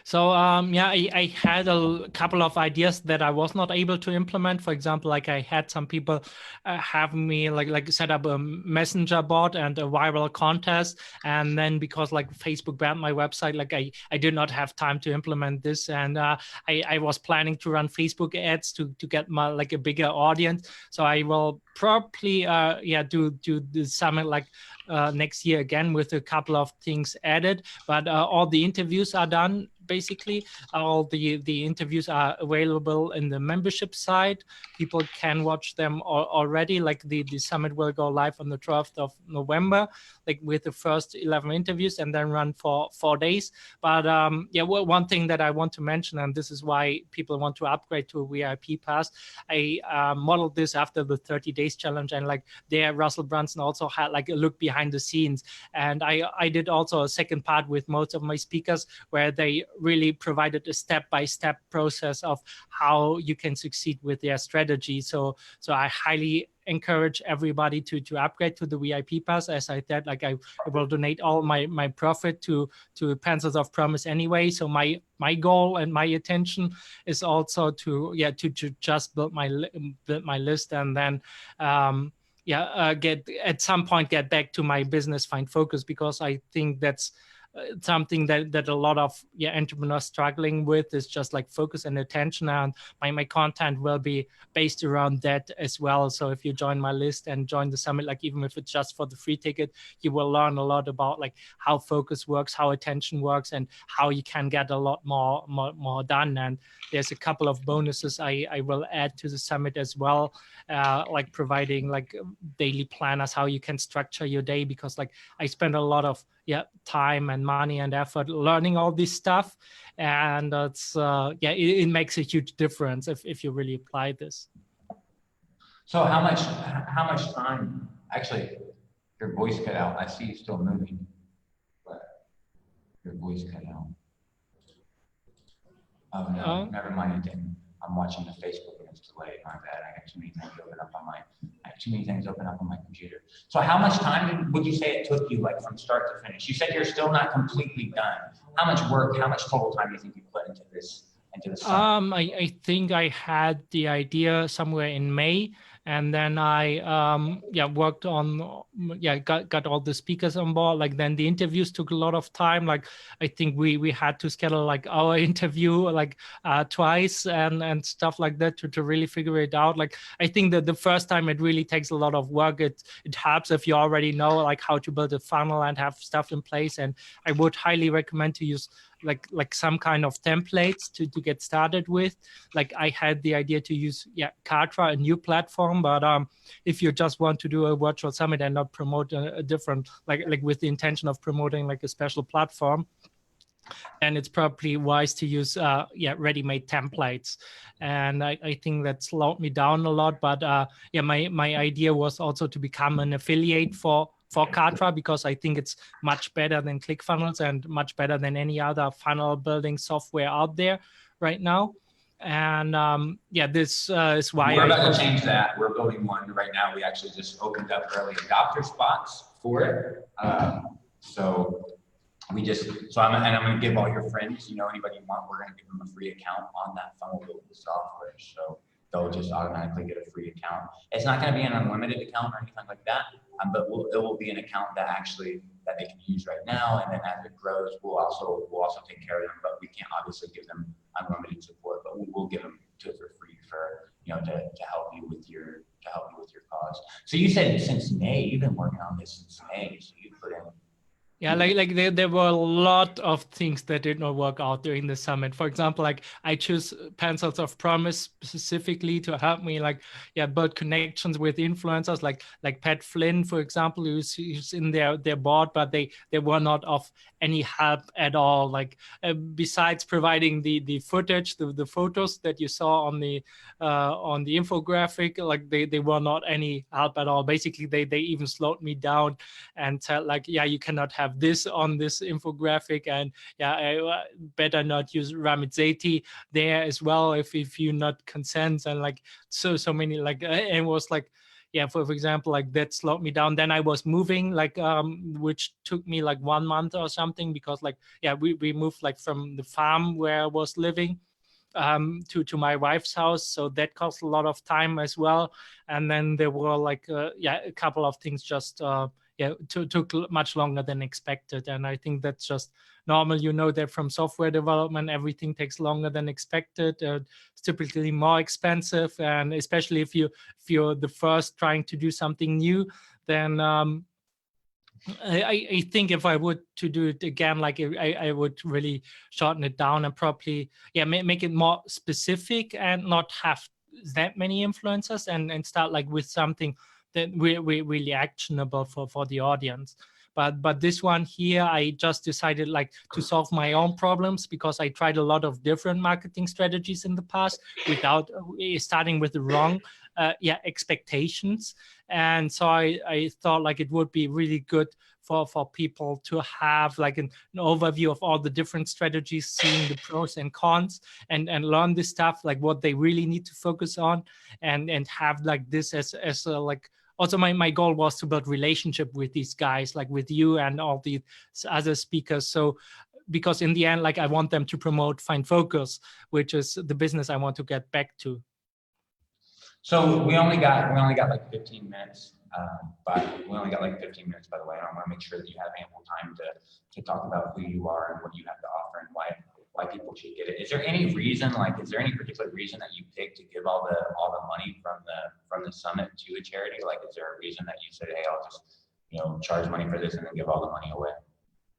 So yeah, I had a couple of ideas that I was not able to implement. For example, like I had some people have me like set up a messenger bot and a viral contest, and then because like Facebook banned my website, like I did not have time to implement this, and I was planning to run Facebook ads to get my like a bigger audience. So I will probably do the summit like next year again with a couple of things added, but all the interviews are done. Basically, all the interviews are available in the membership site. People can watch them already. Like the summit will go live on the 12th of November, like with the first 11 interviews, and then run for 4 days. But yeah, one thing that I want to mention, and this is why people want to upgrade to a VIP pass, I modeled this after the 30 days challenge, and like there, Russell Brunson also had like a look behind the scenes, and I did also a second part with most of my speakers where they really provided a step-by-step process of how you can succeed with their strategy. So I highly encourage everybody to upgrade to the VIP pass. As I said, like I will donate all my profit to Pencils of Promise anyway. So my goal and my attention is also to just build my list, and then get at some point get back to my business, find focus, because I think that's something that a lot of entrepreneurs struggling with, is just like focus and attention, and my content will be based around that as well. So if you join my list and join the summit, like even if it's just for the free ticket, you will learn a lot about like how focus works, how attention works, and how you can get a lot more done. And there's a couple of bonuses I will add to the summit as well, like providing like daily planners, how you can structure your day, because like I spend a lot of time and money and effort learning all this stuff, and it's it makes a huge difference if you really apply this. So how much time? Actually, your voice cut out. I see you still moving, but your voice cut out. Oh no, never mind. It didn't. I'm watching the Facebook and it's delayed. My bad. I got too many things open up on my computer. So how much time would you say it took you, like from start to finish? You said you're still not completely done. How much work? How much total time do you think you put into this? I think I had the idea somewhere in May, And then I worked on got all the speakers on board. Like then the interviews took a lot of time. Like I think we had to schedule like our interview like twice and stuff like that to really figure it out. Like I think that the first time it really takes a lot of work. It helps if you already know like how to build a funnel and have stuff in place. And I would highly recommend to use like some kind of templates to get started with. Like I had the idea to use Kartra, a new platform, but if you just want to do a virtual summit and not promote a different like with the intention of promoting like a special platform, then it's probably wise to use ready-made templates. And I think that slowed me down a lot. But my idea was also to become an affiliate for Kartra, because I think it's much better than ClickFunnels and much better than any other funnel building software out there right now. And this is why we're about to change that. We're building one right now. We actually just opened up early adopter spots for it. So I'm going to give all your friends, anybody you want, we're going to give them a free account on that funnel building software. So they'll just automatically get a free account. It's not going to be an unlimited account or anything like that, but it will be an account that they can use right now. And then as it grows, we'll also take care of them, but we can't obviously give them unlimited support, but we will give them to it for free to help you with your cause. So you said since May, you've been working on this since May, so you put in. Yeah, like there were a lot of things that did not work out during the summit. For example, like I choose Pencils of Promise specifically to help me build connections with influencers like Pat Flynn, for example, who's in their board, but they were not of any help at all. Like besides providing the footage, the photos that you saw on the infographic, like they were not any help at all. Basically, they even slowed me down and said like, you cannot have this on this infographic, and I better not use Ramit Sethi there as well if you not consent, and like so many it was like for example, like that slowed me down. Then I was moving which took me like 1 month or something, because we moved like from the farm where I was living to my wife's house, so that cost a lot of time as well. And then there were like a couple of things just took much longer than expected. And I think that's just normal. That from software development, everything takes longer than expected. It's typically more expensive, and especially if you're the first trying to do something new, then I think if I would to do it again, like I would really shorten it down and probably make it more specific and not have that many influencers, and start like with something that we really actionable for the audience. But this one here, I just decided like to solve my own problems, because I tried a lot of different marketing strategies in the past without starting with the wrong expectations. And so I thought like it would be really good for people to have like an overview of all the different strategies, seeing the pros and cons, and learn this stuff, like what they really need to focus on, and have like this as a like. Also, my goal was to build relationship with these guys, like with you and all the other speakers. So, because in the end, like I want them to promote Find Focus, which is the business I want to get back to. So we only got like 15 minutes, but we only got like 15 minutes, by the way. And I want to make sure that you have ample time to talk about who you are and what you have to offer and why people should get it. Is there any reason, is there any particular reason that you picked to give all the money from the summit to a charity? Like, is there a reason that you said, hey, I'll just, charge money for this and then give all the money away?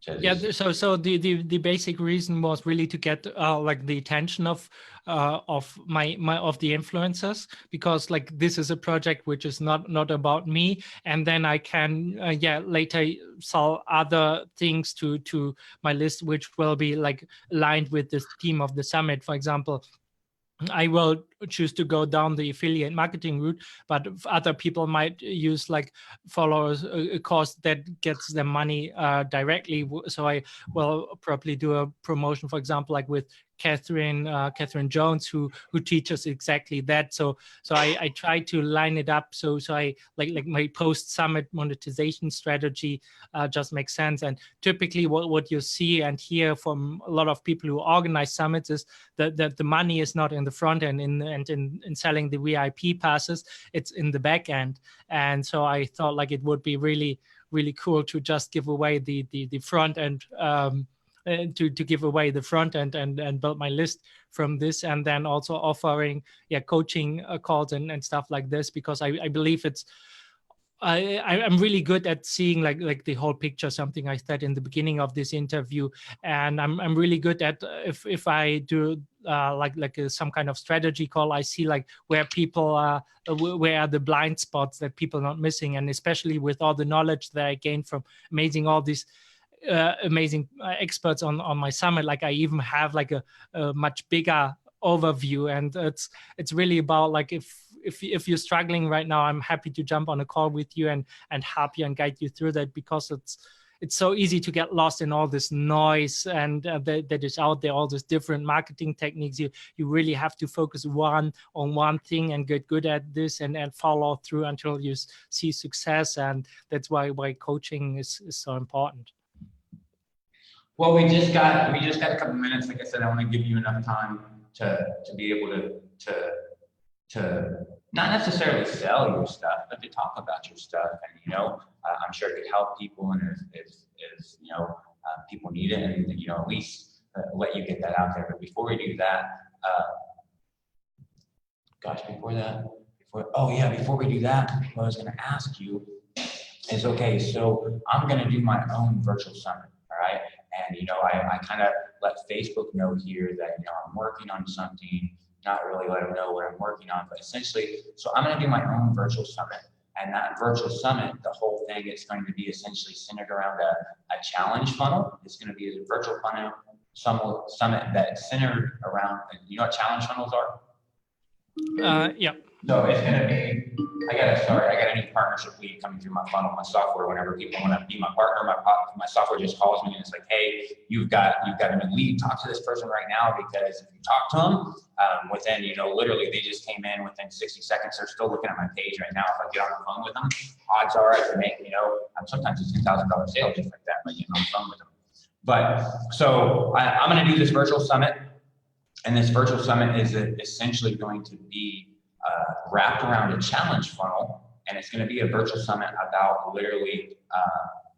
So the basic reason was really to get like the attention of the influencers, because like this is a project which is not about me, and then I can later sell other things to my list, which will be like aligned with the theme of the summit. For example, I will choose to go down the affiliate marketing route, but other people might use like followers a course that gets them money directly. So I will probably do a promotion, for example, like with Catherine Jones, who teaches exactly that. So I try to line it up so I like my post-summit monetization strategy just makes sense. And typically what you see and hear from a lot of people who organize summits is that the money is not in the front end in selling the VIP passes, it's in the back end. And so I thought like it would be really cool to just give away the front end, to give away the front end and build my list from this, and then also offering coaching calls and stuff like this, because I believe it's I'm really good at seeing like the whole picture, something I said in the beginning of this interview, and I'm really good at if I do some kind of strategy call, I see like where people where are the blind spots that people are not missing, and especially with all the knowledge that I gained from all these amazing experts on my summit, like I even have like a much bigger overview, and it's really about like if you're struggling right now, I'm happy to jump on a call with you and help you and guide you through that, because it's so easy to get lost in all this noise and that is out there, all these different marketing techniques. You really have to focus on one thing and get good at this and follow through until you see success, and that's why coaching is so important. Well, we just got a couple minutes. Like I said, I want to give you enough time to be able to not necessarily sell your stuff, but to talk about your stuff. And I'm sure it could help people, and if people need it, and at least let you get that out there. But before we do that, before we do that, what I was going to ask you is, okay, so I'm going to do my own virtual summit, all right? And, I kind of let Facebook know here that, I'm working on something, not really let them know what I'm working on, but essentially, so I'm going to do my own virtual summit. And that virtual summit, the whole thing is going to be essentially centered around a challenge funnel. It's going to be a virtual funnel summit that's centered around, you know what challenge funnels are? Yeah. So it's going to be, I got a new partnership lead coming through my funnel, my software. Whenever people want to be my partner, my software just calls me and it's like, hey, you've got a new lead. Talk to this person right now, because if you talk to them, within, literally they just came in within 60 seconds. They're still looking at my page right now. If I get on the phone with them, odds are I can make, sometimes it's $10,000 sale just like that by getting on the phone with them. But so I'm going to do this virtual summit, and this virtual summit is essentially going to be wrapped around a challenge funnel, and it's going to be a virtual summit about literally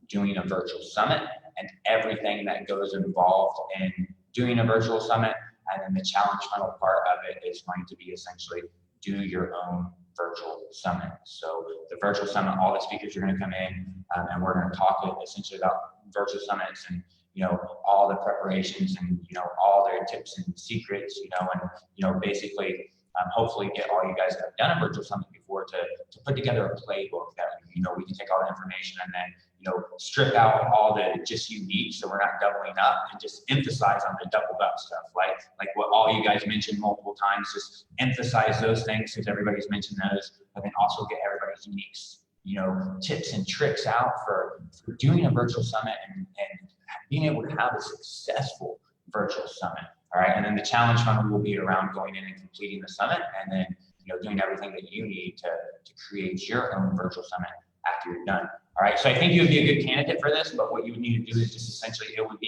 doing a virtual summit and everything that goes involved in doing a virtual summit. And then the challenge funnel part of it is going to be essentially do your own virtual summit. So the virtual summit, all the speakers are going to come in, and we're going to talk essentially about virtual summits and all the preparations and all their tips and secrets, and basically hopefully get all you guys that have done a virtual summit before to put together a playbook that we can take all the information and then strip out all the just unique, so we're not doubling up, and just emphasize on the doubled up stuff, like what all you guys mentioned multiple times. Just emphasize those things because everybody's mentioned those, but then also get everybody's unique tips and tricks out for doing a virtual summit and being able to have a successful virtual summit. All right, and then the challenge funnel will be around going in and completing the summit, and then doing everything that you need to create your own virtual summit after you're done. All right, so I think you would be a good candidate for this, but what you would need to do is just essentially it would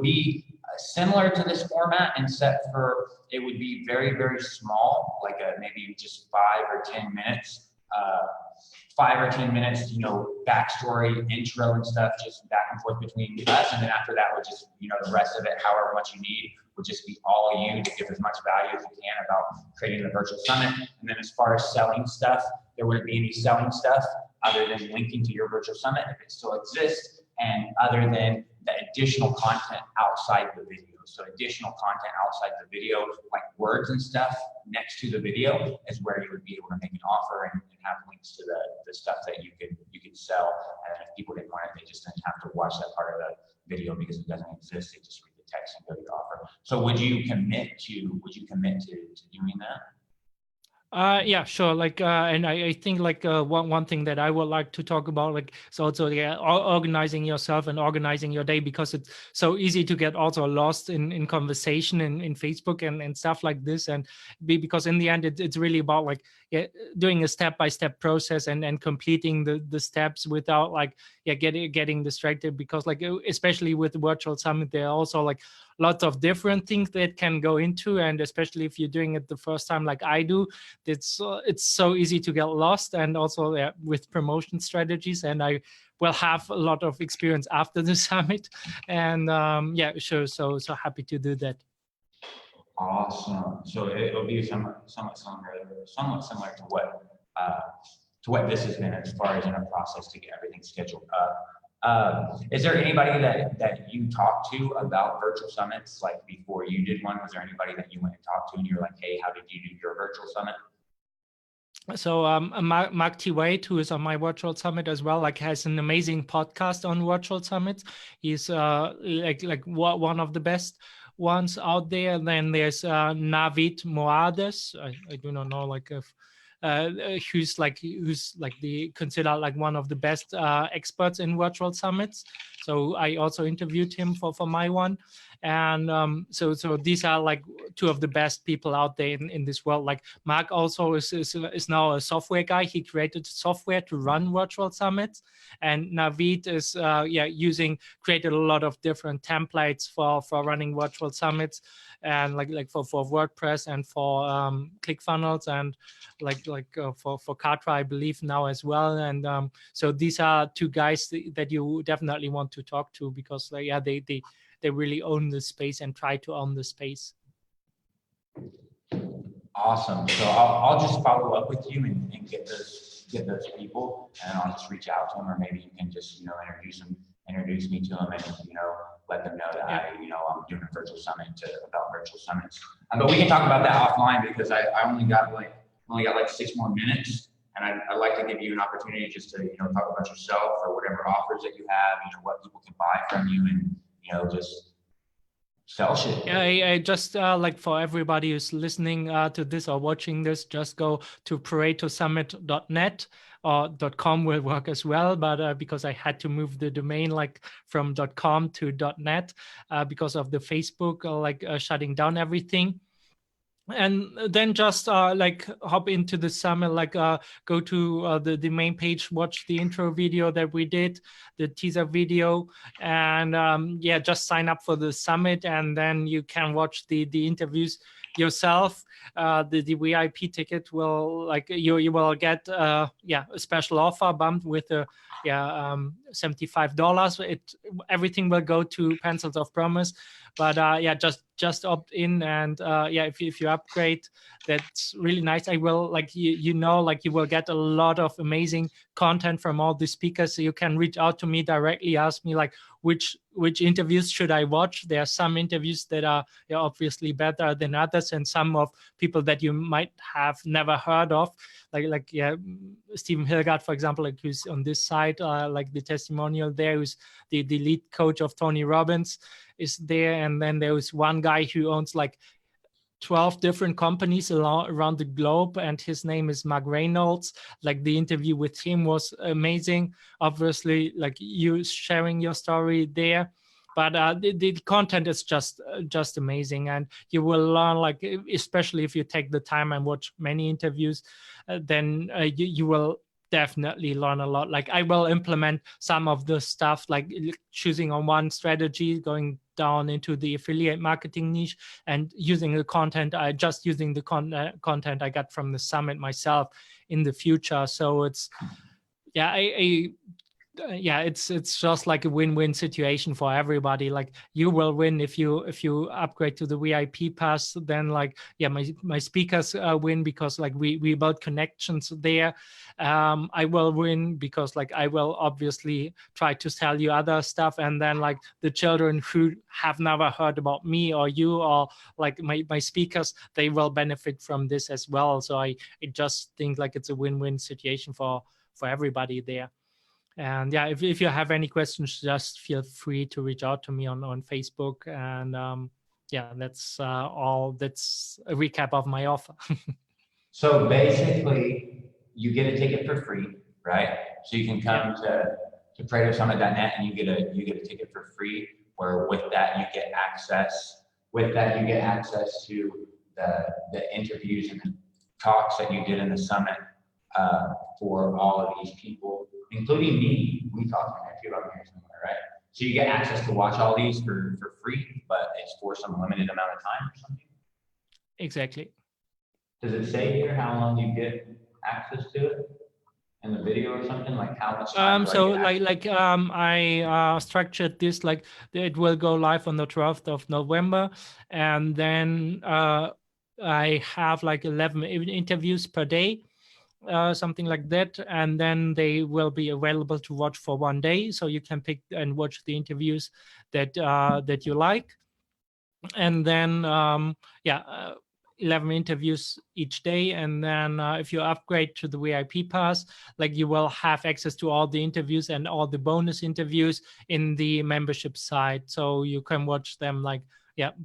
be similar to this format, except for it would be very, very small, like maybe just 5 or 10 minutes. 5 or 10 minutes, backstory, intro and stuff, just back and forth between us. And then after that, we'll just, the rest of it, however much you need, will just be all you to give as much value as you can about creating the virtual summit. And then as far as selling stuff, there wouldn't be any selling stuff other than linking to your virtual summit if it still exists, and other than the additional content outside the video. So additional content outside the video, like words and stuff next to the video, is where you would be able to make an offer and have links to the stuff that you could sell. And if people didn't want it, they just didn't have to watch that part of the video because it doesn't exist. They just read the text and go to your offer. So would you commit to doing that? Yeah, sure. And I think one thing that I would like to talk about, is also organizing yourself and organizing your day, because it's so easy to get also lost in conversation in Facebook and stuff like this. And because in the end, it's really about doing a step-by-step process and completing the steps without getting distracted, because especially with the virtual summit, there are also lots of different things that can go into, and especially if you're doing it the first time like I do, it's so easy to get lost. And also with promotion strategies, and I will have a lot of experience after the summit. And yeah, sure, so happy to do that. Awesome. So it'll be somewhat similar to what this has been, as far as in a process to get everything scheduled up. Is there anybody that you talked to about virtual summits, like before you did one? Was there anybody that you went and talked to and you're like, hey, how did you do your virtual summit? So Mark T. Wade, who is on my virtual summit as well, has an amazing podcast on virtual summits. He's one of the best ones out there. And then there's Navid Moades. I do not know if who's considered one of the best experts in virtual summits. So I also interviewed him for my one. And so these are two of the best people out there in this world. Mark also is now a software guy. He created software to run virtual summits, and Navid is created a lot of different templates for running virtual summits, and for WordPress and for ClickFunnels, and for Kartra, I believe now as well. And so these are two guys that you definitely want to talk to, because they really own the space and try to own the space. Awesome. So I'll just follow up with you and get those people, and I'll just reach out to them, or maybe you can just introduce me to them, and let them know that I'm doing a virtual summit about virtual summits. But we can talk about that offline, because I only got 6 more minutes, and I'd like to give you an opportunity just to talk about yourself, or whatever offers that you have, what people can buy from you, and just sell shit. Yeah, I just for everybody who's listening to this or watching this, just go to paretosummit.net, or .com will work as well, but because I had to move the domain from .com to .net because of the Facebook shutting down everything. And then just hop into the summit, go to the main page, watch the intro video that we did, the teaser video, and just sign up for the summit, and then you can watch the interviews yourself. The VIP ticket will you will get a special offer bumped with a $75. Everything will go to Pencils of Promise, but just opt in, and if you upgrade, that's really nice. I will you will get a lot of amazing content from all the speakers, so you can reach out to me directly, ask me which interviews should I watch. There are some interviews that are obviously better than others, and some of people that you might have never heard of, Stephen Hilgard, for example, who's on this side, the testimonial there, who's the lead coach of Tony Robbins, is there. And then there was one guy who owns 12 different companies around the globe, and his name is Mark Reynolds. The interview with him was amazing. Obviously, you sharing your story there, but the content is just amazing, and you will learn, especially if you take the time and watch many interviews, then you will definitely learn a lot. I will implement some of the stuff, choosing on one strategy, going down into the affiliate marketing niche, and using the content I got from the summit myself in the future. So it's it's just a win-win situation for everybody. You will win if you upgrade to the VIP pass. Then my speakers win, because we build connections there. I will win because I will obviously try to sell you other stuff, and then the children who have never heard about me or you, or my speakers, they will benefit from this as well. So I just think it's a win-win situation for everybody there. And if you have any questions, just feel free to reach out to me on Facebook. And that's all. That's a recap of my offer. So basically, you get a ticket for free, right? So you can come to ParetoSummit.net and you get a ticket for free. Where with that you get access. With that you get access to the interviews and the talks that you did in the summit for all of these people, including me. We talked to a few of them here somewhere, right? So you get access to watch all these for free, but it's for some limited amount of time or something. Exactly. Does it say here how long you get access to it in the video or something? Like how much time? So I structured this like it will go live on the 12th of November, and then I have like 11 interviews per day, something like that, and then they will be available to watch for 1 day, so you can pick and watch the interviews that that you like, and then 11 interviews each day. And then if you upgrade to the VIP pass, like you will have access to all the interviews and all the bonus interviews in the membership side, so you can watch them like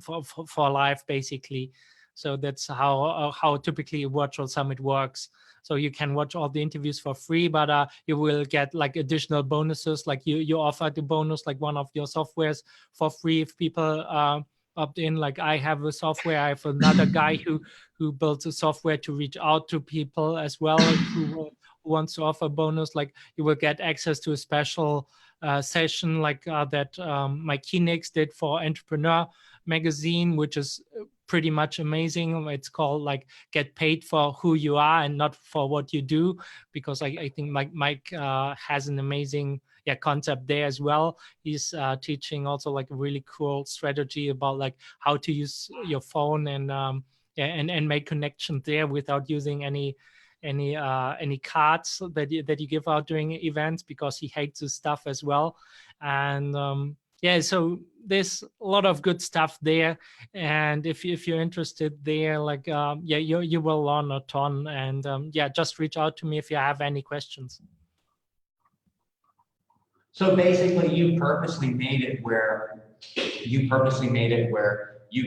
for live basically. So that's how typically a virtual summit works. So you can watch all the interviews for free, but you will get like additional bonuses. Like you offer the bonus, like one of your softwares for free if people opt in. Like I have a software, I have another guy who builds a software to reach out to people as well who wants to offer bonus. Like you will get access to a special session like that my Kinix did for Entrepreneur magazine, which is pretty much amazing. It's called like Get Paid for Who You Are and Not for What You Do, because I think Mike has an amazing concept there as well. He's teaching also like a really cool strategy about like how to use your phone and make connections there without using any cards that you give out during events, because he hates this stuff as well. And so there's a lot of good stuff there, and if you're interested there, like you will learn a ton. And just reach out to me if you have any questions. So basically, you purposely made it where you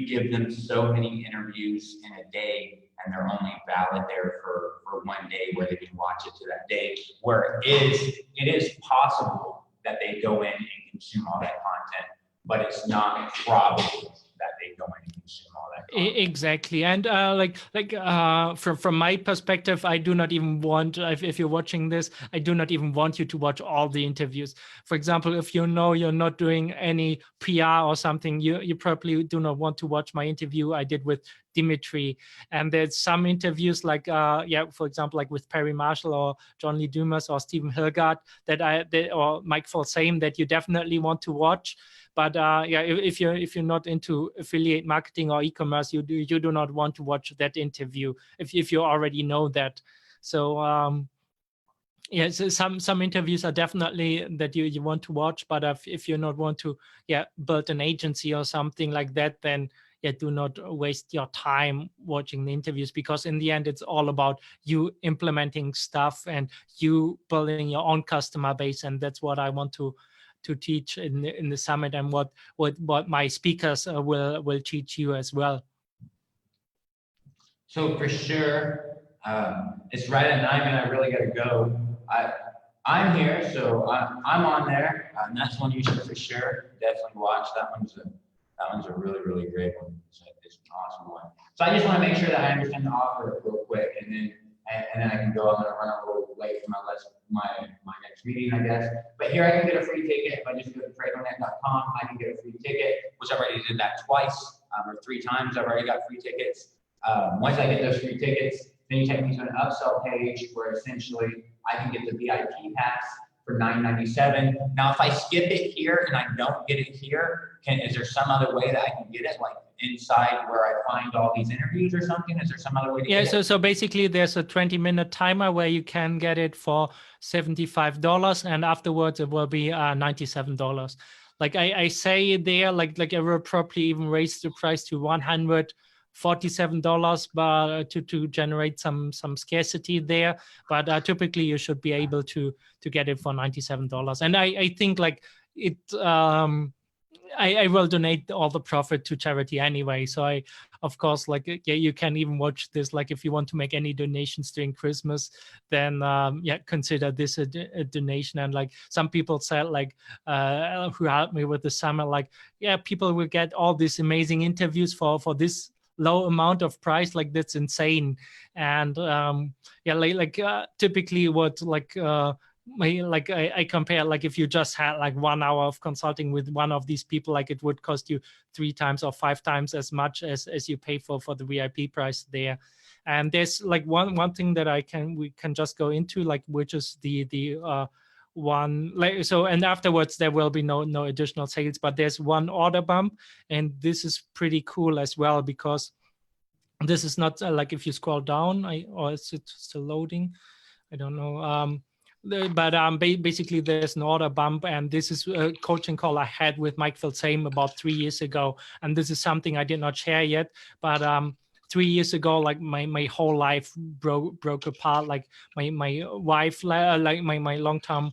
give them so many interviews in a day, and they're only valid there for 1 day, where they can watch it to that day. Where it is possible that they go in and consume all that content, but it's not probable that they go in and consume all that content. Exactly. And from my perspective, I do not even want, if you're watching this, I do not even want you to watch all the interviews. For example, if you know you're not doing any PR or something, you probably do not want to watch my interview I did with Dimitri. And there's some interviews like for example, like with Perry Marshall or John Lee Dumas or Stephen Hilgard or Mike Folsame that you definitely want to watch. But if you're not into affiliate marketing or e-commerce, you do not want to watch that interview if you already know that. So so some interviews are definitely that you want to watch, but if you not want to build an agency or something like that, then do not waste your time watching the interviews, because in the end it's all about you implementing stuff and you building your own customer base. And that's what I want to teach in the summit, and what my speakers will teach you as well. So for sure, it's right at 9 and I really got to go. I'm here, so I'm on there, and that's one you should for sure definitely watch. That one's a really, really great one. It's an awesome one. So I just want to make sure that I understand the offer real quick, and then I can go. I'm going to run a little late for my next meeting, I guess. But here I can get a free ticket. If I just go to ParetoNet.com, I can get a free ticket, which I've already did that twice or 3 times. I've already got free tickets. Once I get those free tickets, then you take me to an upsell page where essentially I can get the VIP pass for $9.97. Now, if I skip it here and I don't get it here, is there some other way that I can get it, like inside where I find all these interviews or something? Is there some other way to get it? So basically there's a 20-minute timer where you can get it for $75, and afterwards it will be $97. Like I say there, like I will probably even raise the price to $147, but to generate some scarcity there. But typically you should be able to get it for $97. And I think like it I will donate all the profit to charity anyway, so of course, like yeah, you can even watch this. Like if you want to make any donations during Christmas, then yeah, consider this a donation. And like some people said, like who helped me with the summit, like yeah, people will get all these amazing interviews for this low amount of price. Like that's insane. And yeah, like typically what like I compare, like if you just had like 1 hour of consulting with one of these people, like it would cost you 3 times or 5 times as much as you pay for the VIP price there. And there's like one thing that we can just go into, like which is the one, like, so, and afterwards there will be no additional sales, but there's one order bump, and this is pretty cool as well, because this is not like if you scroll down, or is it still loading? I don't know. But basically there's an order bump, and this is a coaching call I had with Mike Filsame about 3 years ago, and this is something I did not share yet, but 3 years ago, like my whole life broke apart. Like my wife, like my long-term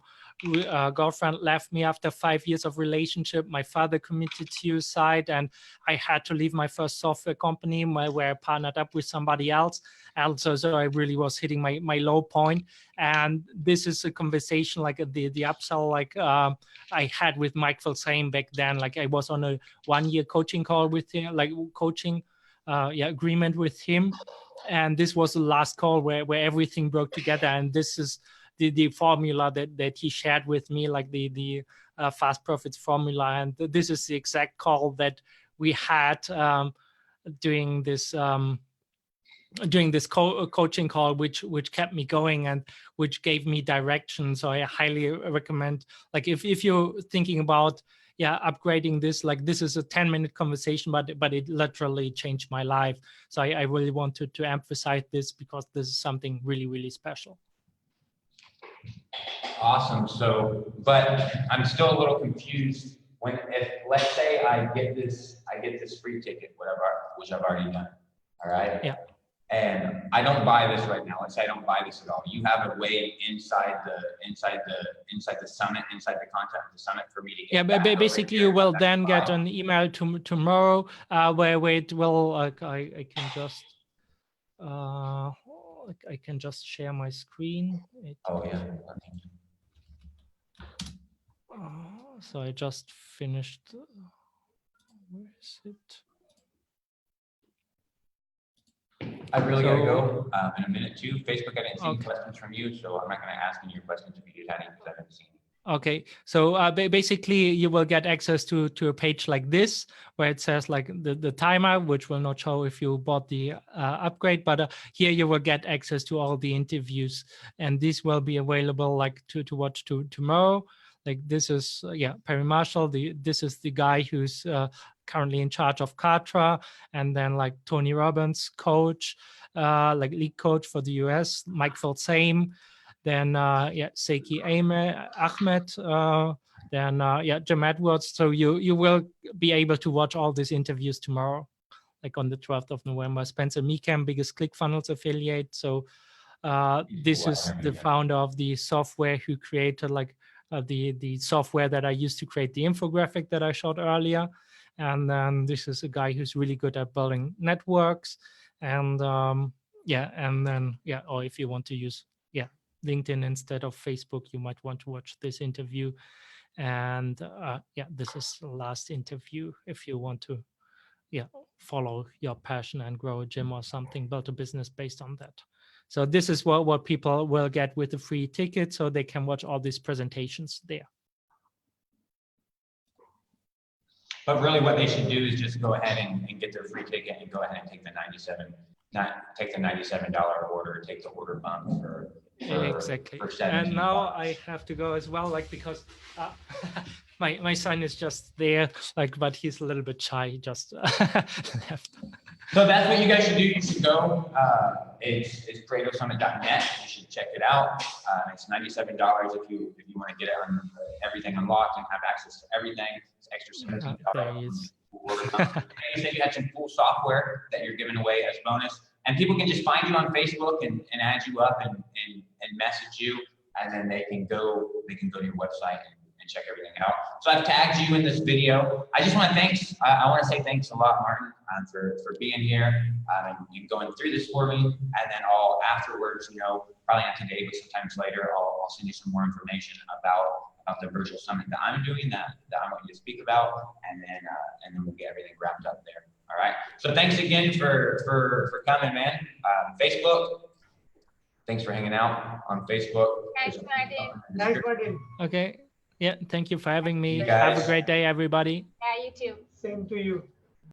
girlfriend left me after 5 years of relationship. My father committed suicide, and I had to leave my first software company where I partnered up with somebody else. And so I really was hitting my low point. And this is a conversation, like the upsell, like I had with Mike Filsame back then. Like I was on a 1-year coaching call with him, like coaching agreement with him. And this was the last call where everything broke together. And this is the formula that he shared with me, like the fast profits formula. And this is the exact call that we had during this coaching call, which kept me going and which gave me direction. So I highly recommend, like if you're thinking about upgrading this, like this is a 10-minute conversation, but it literally changed my life. So I really wanted to emphasize this, because this is something really, really special. Awesome. So, but I'm still a little confused. If let's say I get this free ticket, which I've already done. All right. Yeah. And I don't buy this right now. Let's say I don't buy this at all. You have a way inside the summit, inside the content of the summit for me to get. Yeah, but basically you will then get an email tomorrow where it will. I can just share my screen. Oh yeah. So I just finished. Where is it? I really gotta go in a minute too. Facebook, I didn't see any questions from you, so I'm not gonna ask any of your questions if you did any, because I haven't seen any. Okay, so basically you will get access to a page like this, where it says like the timer, which will not show if you bought the upgrade, but here you will get access to all the interviews, and this will be available like to watch tomorrow. Like this is Perry Marshall. This is the guy who's currently in charge of Katra, and then like Tony Robbins, coach, like lead coach for the US, Mike Filsame, then Seki Ahmed, then Jim Edwards. So you will be able to watch all these interviews tomorrow, like on the 12th of November. Spencer Meekham, biggest ClickFunnels affiliate. So this is the founder of the software who created like the software that I used to create the infographic that I showed earlier. And then this is a guy who's really good at building networks. And or if you want to use LinkedIn instead of Facebook, you might want to watch this interview. And this is the last interview if you want to follow your passion and grow a gym or something, build a business based on that. So this is what people will get with the free ticket, so they can watch all these presentations there. But really what they should do is just go ahead and get their free ticket and go ahead and take the $97 order, take the order bump for exactly. For and now I have to go as well, like because my son is just there, like, but he's a little bit shy. He just left. So that's what you guys should do. You should go. It's ParetoSummit.net. You should check it out. It's $97 if you want to get it on everything unlocked and have access to everything. It's extra $17. There he is. You said you had some cool software that you're giving away as bonus, and people can just find you on Facebook and add you up and message you, and then they can go to your website check everything out. So I've tagged you in this video. I just want to I want to say thanks a lot, Martin, for being here and going through this for me. And then all afterwards, you know, probably not today, but sometimes later, I'll send you some more information about the virtual summit that I'm doing that I want you to speak about, and then we'll get everything wrapped up there. All right. So thanks again for coming, man. Facebook. Thanks for hanging out on Facebook. Thanks, Martin. Thanks, Martin. Okay. Yeah. Thank you for having me. You Have a guys. great day, everybody. Yeah, you too. Same to you.